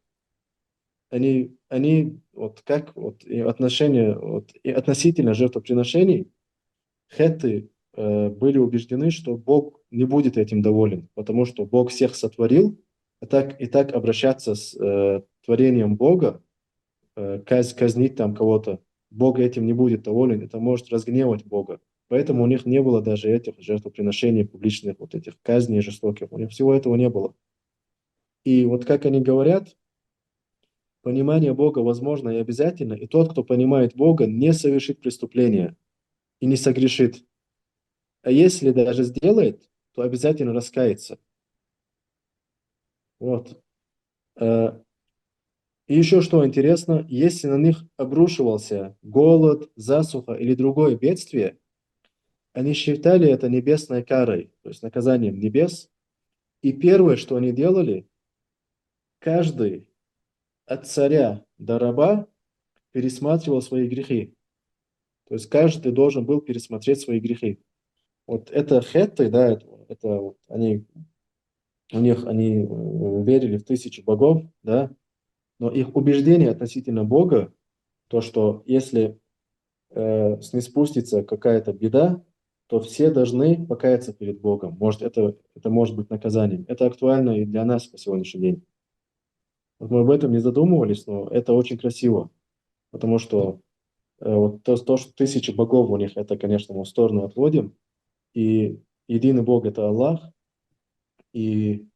Они вот как вот, и отношения, вот, и относительно жертвоприношений, хетты были убеждены, что Бог не будет этим доволен, потому что Бог всех сотворил, и так обращаться с творением Бога, казнить там кого-то, Бог этим не будет доволен, это может разгневать Бога. Поэтому у них не было даже этих жертвоприношений публичных, вот этих казней жестоких, у них всего этого не было. И вот как они говорят, понимание Бога возможно и обязательно, и тот, кто понимает Бога, не совершит преступления и не согрешит. А если даже сделает, то обязательно раскается. Вот. Э, И еще что интересно, если на них обрушивался голод, засуха или другое бедствие, они считали это небесной карой, то есть наказанием небес. И первое, что они делали, каждый от царя до раба пересматривал свои грехи. То есть каждый должен был пересмотреть свои грехи. Вот это хетты, да, это вот они, у них они верили в тысячу богов, да, но их убеждение относительно Бога, то, что если ниспустится какая-то беда, то все должны покаяться перед Богом. Может, это может быть наказанием. Это актуально и для нас по сегодняшний день. Вот мы об этом не задумывались, но это очень красиво, потому что вот то, что тысячи богов у них, это, конечно, мы в сторону отводим, и единый Бог– это Аллах, и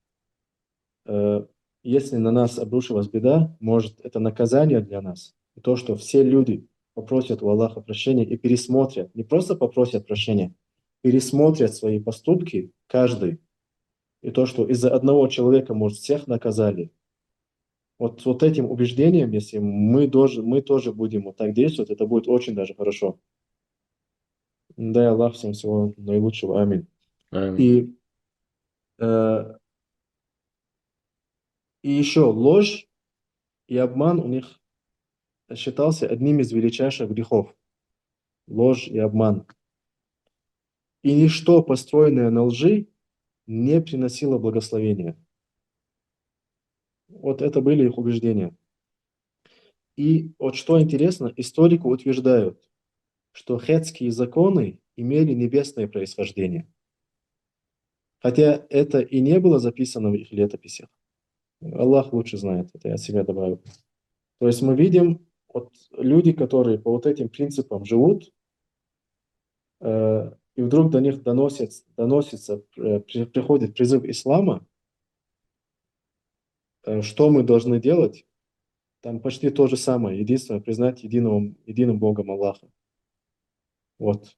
э, если на нас обрушилась беда, может, это наказание для нас. И то, что все люди попросят у Аллаха прощения и пересмотрят, не просто попросят прощения, пересмотрят свои поступки, каждый. И то, что из-за одного человека, может, всех наказали. Вот этим убеждением, если мы тоже будем вот так действовать, это будет очень даже хорошо. Дай Аллах всем всего наилучшего. Аминь. Аминь. И, э, и еще ложь и обман у них считался одним из величайших грехов. Ложь и обман. И ничто, построенное на лжи, не приносило благословения. Вот это были их убеждения. И вот что интересно, историки утверждают, что хетские законы имели небесное происхождение. Хотя это и не было записано в их летописях. Аллах лучше знает, это я от себя добавил. То есть мы видим, вот люди, которые по вот этим принципам живут, и вдруг до них доносится, приходит призыв ислама, что мы должны делать, там почти то же самое. Единственное, признать единым Богом Аллаха. Вот.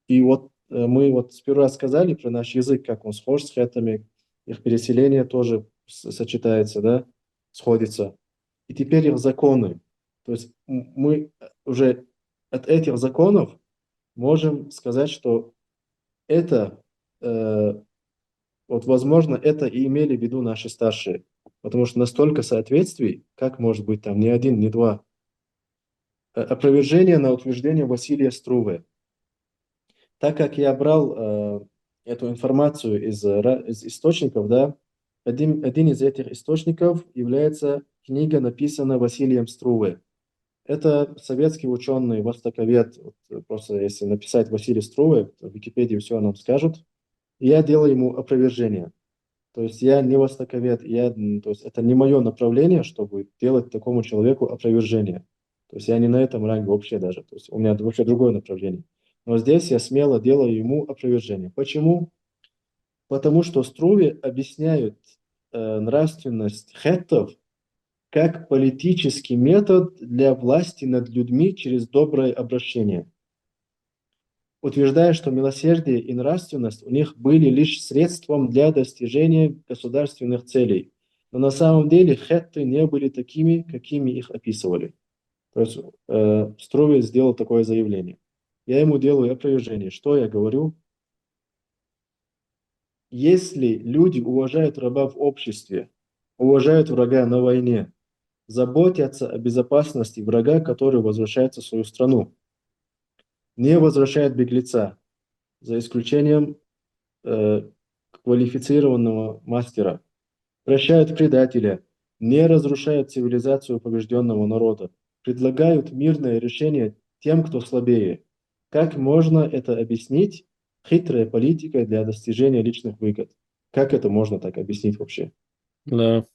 И вот мы вот сперва сказали про наш язык, как он схож с хетами, их переселение тоже сочетается, да, сходится. И теперь их законы. То есть мы уже от этих законов можем сказать, что это, вот возможно, это и имели в виду наши старшие. Потому что настолько соответствий, как может быть там ни один, ни два. Опровержение на утверждение Василия Струве. Так как я брал эту информацию из источников, да, один из этих источников является книга написана Василием Струве. Это советский ученый, востоковед. Вот, просто если написать Василий Струве, в Википедии все нам скажут. И я делаю ему опровержение. То есть я не востоковед, то есть это не мое направление, чтобы делать такому человеку опровержение. То есть я не на этом ранге вообще даже. То есть у меня вообще другое направление. Но здесь я смело делаю ему опровержение. Почему? Потому что Струве объясняют нравственность хеттов как политический метод для власти над людьми через доброе обращение, утверждая, что милосердие и нравственность у них были лишь средством для достижения государственных целей. Но на самом деле хетты не были такими, какими их описывали. То есть Струве сделал такое заявление. Я ему делаю опровержение. Что я говорю? Если люди уважают раба в обществе, уважают врага на войне, заботятся о безопасности врага, который возвращается в свою страну, не возвращают беглеца, за исключением э, квалифицированного мастера, прощают предателя, не разрушают цивилизацию побежденного народа, предлагают мирное решение тем, кто слабее. Как можно это объяснить? Хитрая политика для достижения личных выгод. Как это можно так объяснить вообще? Да.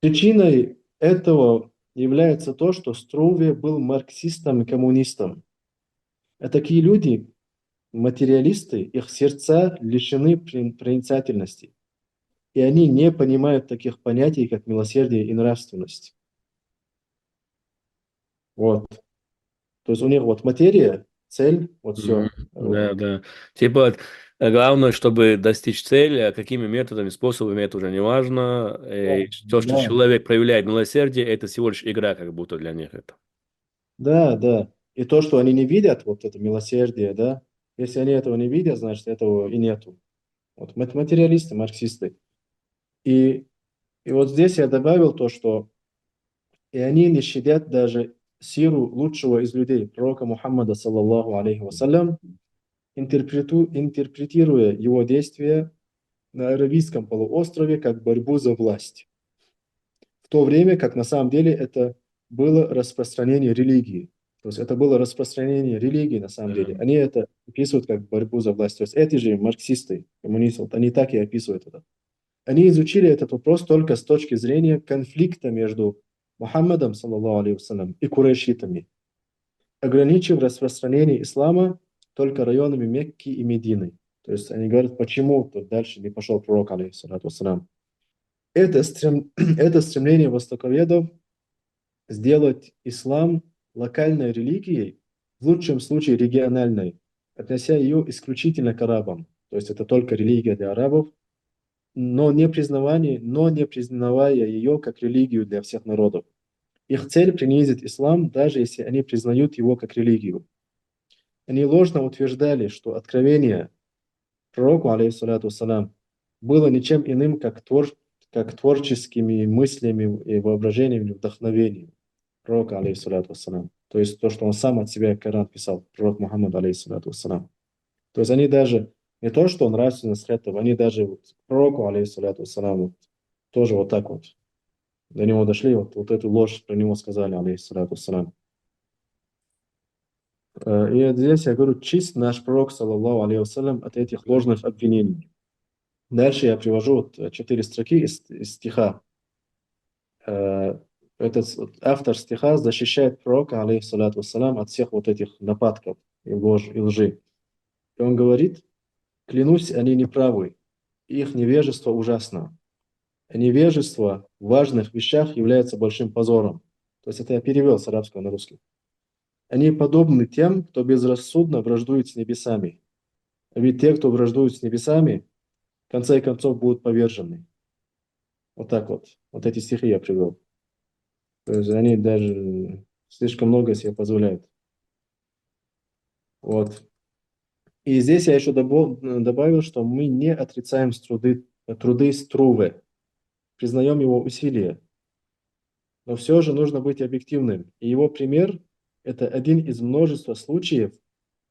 Причиной этого является то, что Струве был марксистом и коммунистом. А такие люди, материалисты, их сердца лишены проницательности. И они не понимают таких понятий, как милосердие и нравственность. Вот. То есть у них вот материя, цель, вот Мгм. все. Да, да. Типа, главное, чтобы достичь цели, а какими методами, способами, это уже не важно. И то, что Да, человек проявляет милосердие, это всего лишь игра, как будто для них это. да, да. И то, что они не видят, вот это милосердие, да, если они этого не видят, значит, этого и нету. Вот материалисты, марксисты. И, и вот здесь я добавил то, что и они не щадят даже сиру лучшего из людей, пророка Мухаммада, саллаллаху алейхи вассалям, интерпретируя его действия на Аравийском полуострове как борьбу за власть. В то время как на самом деле это было распространение религии. То есть это было распространение религии на самом Да. деле. Они это описывают как борьбу за власть. То есть эти же марксисты, коммунисты, вот они так и описывают это. Они изучили этот вопрос только с точки зрения конфликта между Мухаммадом, саллаллаху алейхи вассалям, и курайшитами, ограничив распространение ислама только районами Мекки и Медины. То есть они говорят, почему тут дальше не пошел пророк, алейхиссалату вассалям. Это стремление востоковедов сделать ислам локальной религией, в лучшем случае региональной, относя ее исключительно к арабам. То есть это только религия для арабов, но не признавая ее как религию для всех народов. Их цель принизить ислам, даже если они признают его как религию. Они ложно утверждали, что откровение пророку, алейхиссалату вассалам, было ничем иным, как творческими мыслями и воображениями, вдохновением пророка, алейхиссалату вассалам. То есть то, что он сам от себя Коран писал, пророк Мухаммад, алейхиссалату вассалам. То есть они даже, не то, что нравственность этого, они даже вот к пророку, алейхиссалату вассалам, вот, тоже вот так вот до него дошли, вот эту ложь про него сказали, алейхиссалату вассалам. И здесь я говорю, чист наш пророк, саллаллаху алейхи вассалям, от этих ложных обвинений. Дальше я привожу вот 4 строки из стиха. Э, Этот автор стиха защищает пророка, алейхиссалату вассалам, от всех вот этих нападков и лжи. И он говорит, клянусь, они неправы, их невежество ужасно. Невежество в важных вещах является большим позором. То есть это я перевел с арабского на русский. Они подобны тем, кто безрассудно враждует с небесами. Ведь те, кто враждует с небесами, в конце концов будут повержены. Вот так вот. Вот эти стихи я привел. То есть они даже слишком много себе позволяют. Вот. И здесь я еще добавил, что мы не отрицаем труды Струве, признаем его усилия. Но все же нужно быть объективным. И его пример – это один из множества случаев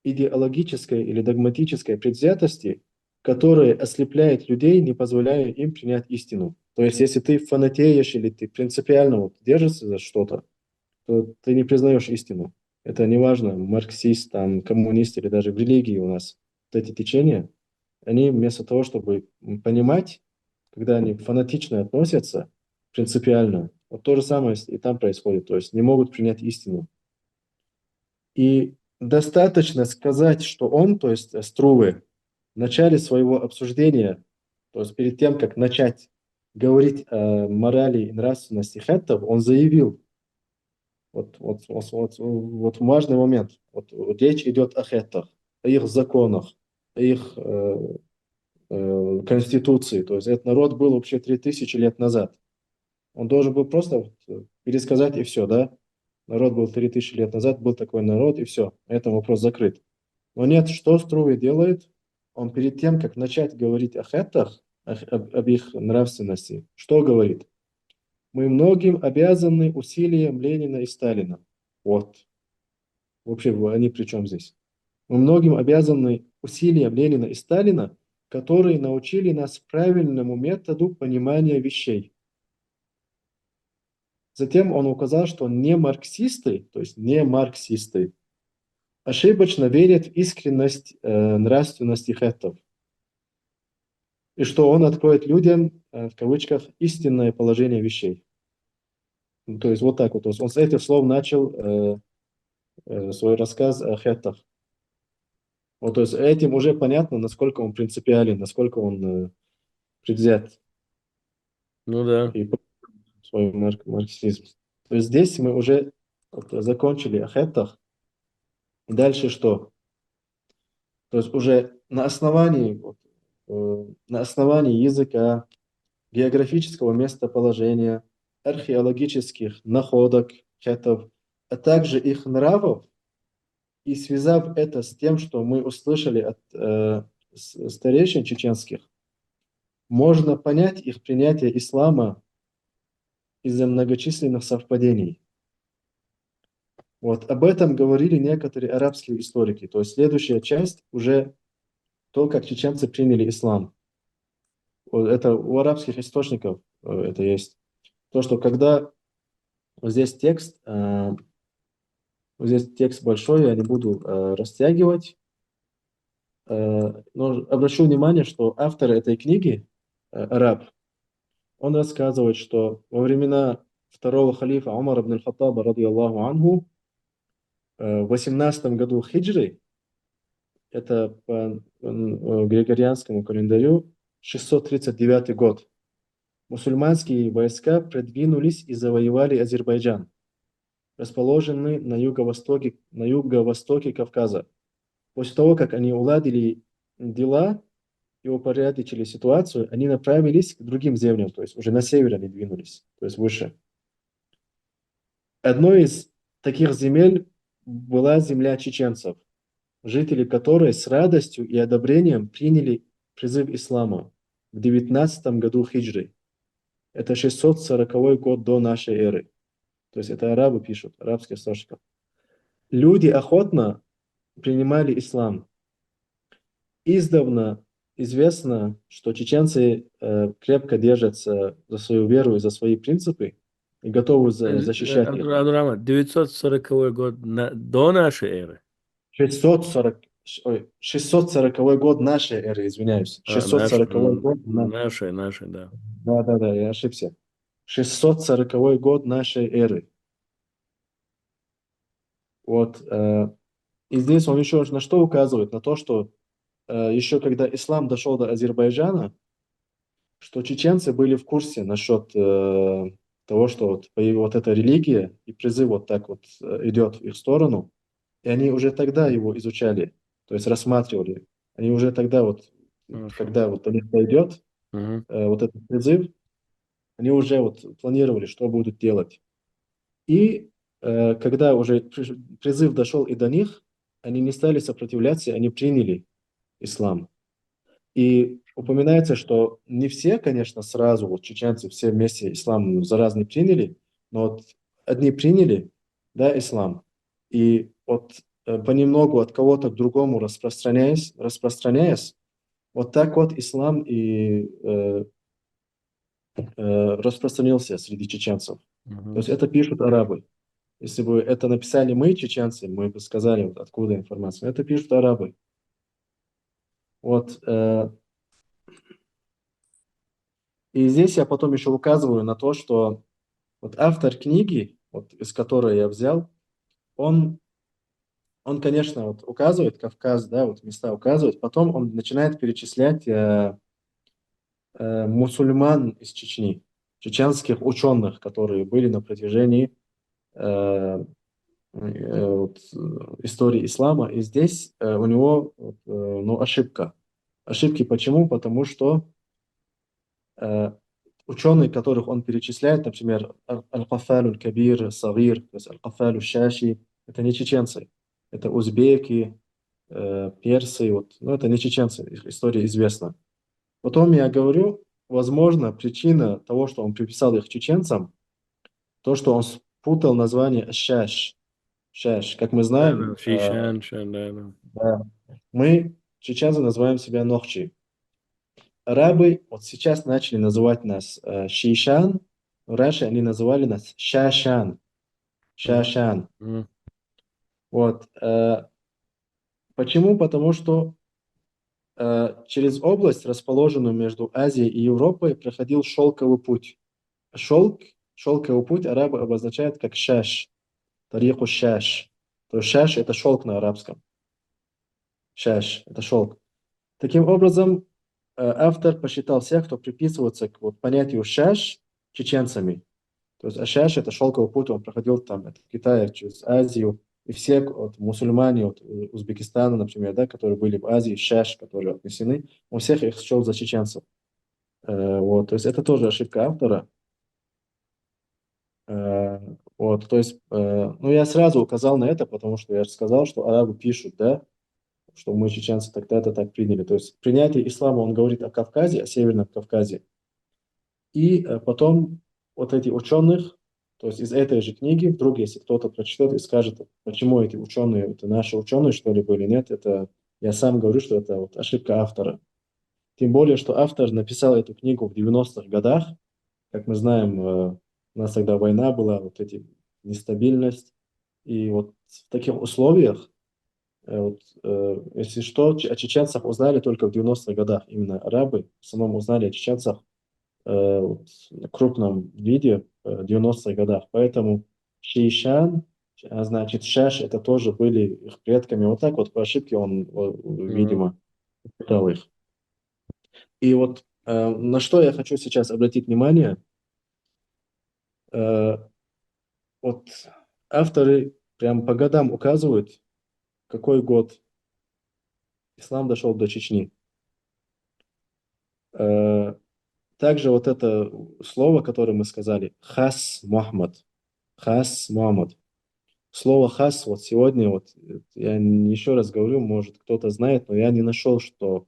идеологической или догматической предвзятости, которая ослепляет людей, не позволяя им принять истину. То есть, если ты фанатеешь или ты принципиально вот держишься за что-то, то ты не признаешь истину. Это неважно, марксист, там, коммунист или даже в религии у нас. Вот эти течения, они вместо того, чтобы понимать, когда они фанатично относятся, принципиально, вот то же самое и там происходит. То есть не могут принять истину. И достаточно сказать, что он, то есть Струве, в начале своего обсуждения, то есть перед тем, как начать говорить о морали и нравственности хеттов, он заявил, вот важный момент, вот речь идет о хеттах, о их законах, о их конституции. То есть этот народ был вообще 3000 лет назад. Он должен был просто пересказать и все, да? Народ был 3000 лет назад, был такой народ, и все. На этом вопрос закрыт. Но нет, что Струве делает? Он перед тем, как начать говорить о хеттах, об их нравственности, что говорит? Мы многим обязаны усилиям Ленина и Сталина. Вот. Вообще, они при чем здесь? Мы многим обязаны усилиям Ленина и Сталина, которые научили нас правильному методу понимания вещей. Затем он указал, что не марксисты, то есть не марксисты, ошибочно верят в искренность нравственности хеттов. И что он откроет людям, в кавычках, истинное положение вещей. Ну, то есть вот так вот. То есть он с этих слов начал свой рассказ о хеттах. Вот, то есть этим уже понятно, насколько он принципиален, насколько он предвзят Ну да. и свой марксизм. То есть здесь мы уже вот закончили о хеттах. И дальше что? То есть уже на основании языка, географического местоположения, археологических находок хеттов, а также их нравов, и связав это с тем, что мы услышали от старейшин чеченских, можно понять их принятие ислама из-за многочисленных совпадений. Вот об этом говорили некоторые арабские историки. То есть следующая часть уже то, как чеченцы приняли ислам. Вот это у арабских источников это есть. То, что когда вот здесь текст, вот здесь текст большой, я не буду растягивать, но обращу внимание, что автор этой книги, араб, он рассказывает, что во времена второго халифа Умара ибн аль-Хаттаба, ради Аллаху анху, в 18 году хиджры, это по григорианскому календарю 639 год, мусульманские войска продвинулись и завоевали Азербайджан, расположенный на юго-востоке Кавказа. После того, как они уладили дела и упорядочили ситуацию, они направились к другим землям, то есть уже на север они двинулись, то есть выше. Одной из таких земель была земля чеченцев, жители которой с радостью и одобрением приняли призыв ислама в 19 году хиджры. Это 640 год до нашей эры. То есть это арабы пишут, арабские источники. Люди охотно принимали ислам. Издавна известно, что чеченцы крепко держатся за свою веру и за свои принципы и готовы защищать их. Абдурахман, 940 год до нашей эры. 640, 640 год нашей эры, извиняюсь. 640 год. Нашей, да. Да, я ошибся. 640 год нашей эры. Вот. И здесь он еще на что указывает? На то, что еще когда ислам дошел до Азербайджана, что чеченцы были в курсе насчет того, что вот эта религия и призыв вот так вот идет в их сторону, и они уже тогда его изучали, то есть рассматривали. Они уже тогда вот, Хорошо. когда вот до них дойдет Мгм. вот этот призыв, они уже вот планировали, что будут делать. И когда уже призыв дошел и до них, они не стали сопротивляться, они приняли ислам. И упоминается, что не все, конечно, сразу, вот чеченцы все вместе ислам за раз не приняли, но вот одни приняли, да, ислам, и вот понемногу от кого-то к другому распространяясь, вот так вот ислам и распространился среди чеченцев. То Мгм. есть это пишут арабы. Если бы это написали мы, чеченцы, мы бы сказали, вот откуда информация. Это пишут арабы. Вот. И здесь я потом еще указываю на то, что вот автор книги, вот, из которой я взял, он, он, конечно, вот указывает Кавказ, да, вот места указывает, потом он начинает перечислять мусульман из Чечни, чеченских ученых, которые были на протяжении вот, истории ислама. И здесь у него вот, ну, ошибка. Ошибки почему? Потому что э, ученые, которых он перечисляет, например, Аль-Кафаль Аль-Кабир, Сагир, то есть Аль-Кафаль Аль-Шаши, это не чеченцы, это узбеки, персы, вот, но это не чеченцы, их история известна. Потом я говорю, возможно, причина того, что он приписал их чеченцам, то, что он спутал название Шаш. Шаш, как мы Да, знаем, да, Шишан, да, да. да, мы, чеченцы, называем себя Нохчи. Арабы вот сейчас начали называть нас Шишан, но раньше они называли нас Шашан. Мгм. Шашан. Мгм. Вот. Почему? Потому что через область, расположенную между Азией и Европой, проходил шелковый путь. Шелк, шелковый путь арабы обозначают как шаш, тариху шаш. То есть шаш– это шелк на арабском. Шаш– это шелк. Таким образом, автор посчитал всех, кто приписывается к вот понятию шаш, чеченцами. То есть Ашаш– это шелковый путь, он проходил там от Китая через Азию, и все вот, мусульмане от Узбекистана, например, да, которые были в Азии, Шаш, которые отнесены, он всех их счел за чеченцев. Вот, то есть это тоже ошибка автора. Э, вот, то есть, ну, я сразу указал на это, потому что я же сказал, что арабы пишут, да, что мы, чеченцы, тогда-то так приняли. То есть принятие ислама, он говорит о Кавказе, о Северном Кавказе. И потом вот эти ученых, то есть из этой же книги, вдруг, если кто-то прочтет и скажет, почему эти ученые, это наши ученые, что ли, были, нет, это я сам говорю, что это вот ошибка автора. Тем более, что автор написал эту книгу в 90-х годах. Как мы знаем, у нас тогда война была, вот эти нестабильность. И вот в таких условиях, вот, если что, о чеченцах узнали только в 90-х годах. Именно арабы в основном узнали о чеченцах вот, в крупном виде в 90-х годах. Поэтому Шишан, а значит Шаш, это тоже были их предками. Вот так вот по ошибке он, Мгм. видимо, пытал их. И вот на что я хочу сейчас обратить внимание. Э, вот авторы прям по годам указывают, в какой год ислам дошел до Чечни. Э, также вот это слово, которое мы сказали, хас Мухаммад. Хас Мухаммад. Слово хас, вот сегодня, вот я еще раз говорю, может кто-то знает, но я не нашел, что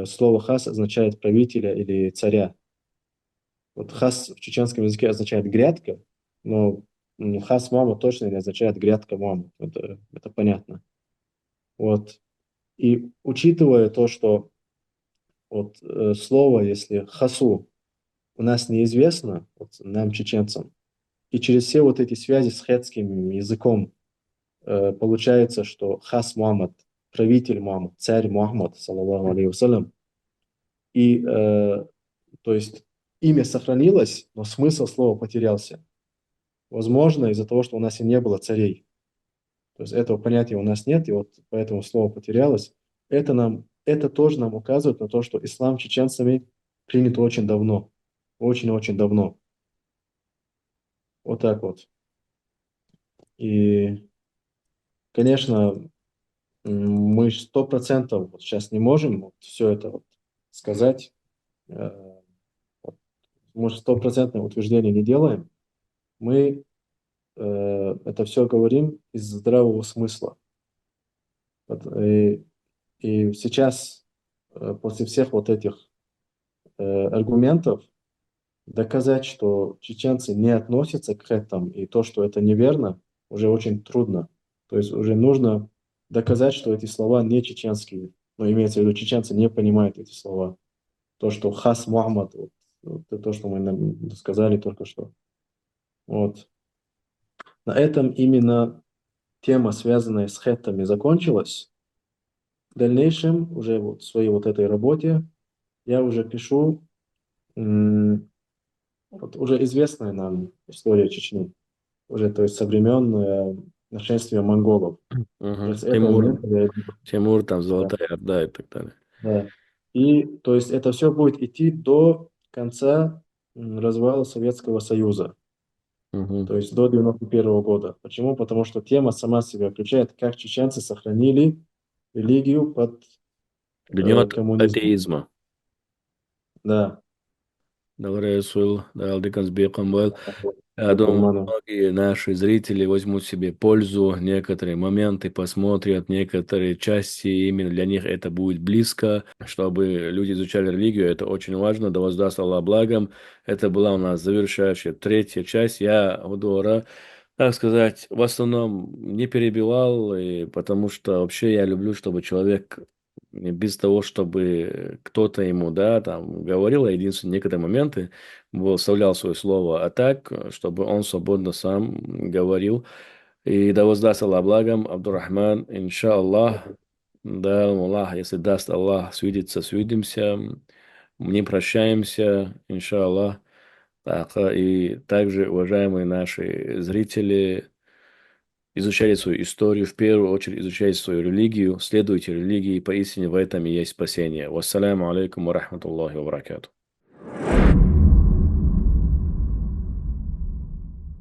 слово хас означает правителя или царя. Вот хас в чеченском языке означает грядка, но хас мама точно не означает грядка мама. Это понятно. Вот. И учитывая то, что вот слово, если хасу у нас неизвестно, вот нам, чеченцам, и через все вот эти связи с хетским языком получается, что Хас Мухаммад, правитель Мухаммад, царь Мухаммад, саллаллаху алейхи вассалям, и то есть имя сохранилось, но смысл слова потерялся. Возможно, из-за того, что у нас и не было царей. То есть этого понятия у нас нет, и вот поэтому слово потерялось. Это тоже нам указывает на то, что ислам чеченцами принят очень давно. Очень-очень давно. Вот так вот. И, конечно, мы 100% вот сейчас не можем вот все это вот сказать. Э, вот мы же стопроцентное утверждение не делаем. Мы это все говорим из здравого смысла. Вот, и сейчас, после всех вот этих аргументов, доказать, что чеченцы не относятся к этому, и то, что это неверно, уже очень трудно. То есть уже нужно доказать, что эти слова не чеченские. Но имеется в виду, чеченцы не понимают эти слова. То, что Хас Мухаммад, вот, Это то, что мы сказали только что. Вот. На этом именно тема, связанная с хеттами, закончилась. В дальнейшем, уже вот в своей вот этой работе, я уже пишу вот уже известная нам история Чечни, уже, то есть со времен нашествия монголов. Уже Мгм. с этого Тимур, момента я... Тимур, там, Да, Золотая Орда и так далее. да. И то есть это все будет идти до конца развала Советского Союза, Мгм. то есть до 91 года. Почему? Потому что тема сама себя включает, как чеченцы сохранили религию под Гнет коммунизмом. атеизма. Да. Добрый Расул, да, Алдыканс Бекамбал. Я думаю, Мусульманам. многие наши зрители возьмут себе пользу, некоторые моменты посмотрят, некоторые части, именно для них это будет близко, чтобы люди изучали религию, это очень важно, да воздаст Аллах благом. Это была у нас завершающая третья часть. Я буду так сказать, в основном не перебивал, и потому что вообще я люблю, чтобы человек без того, чтобы кто-то ему, да, там, говорил, а единственное, некоторые моменты вставлял свое слово, а так, чтобы он свободно сам говорил. И да воздаст Аллах благом, Абдурахман, иншаллах, да, Аллах, если даст Аллах, свидеться, свидимся, не прощаемся, иншаллах. Так, и также, уважаемые наши зрители, изучайте свою историю, в первую очередь изучайте свою религию, следуйте религии, поистине в этом и есть спасение. Вассаляму алейкум ва рахматуллахи ва баракату.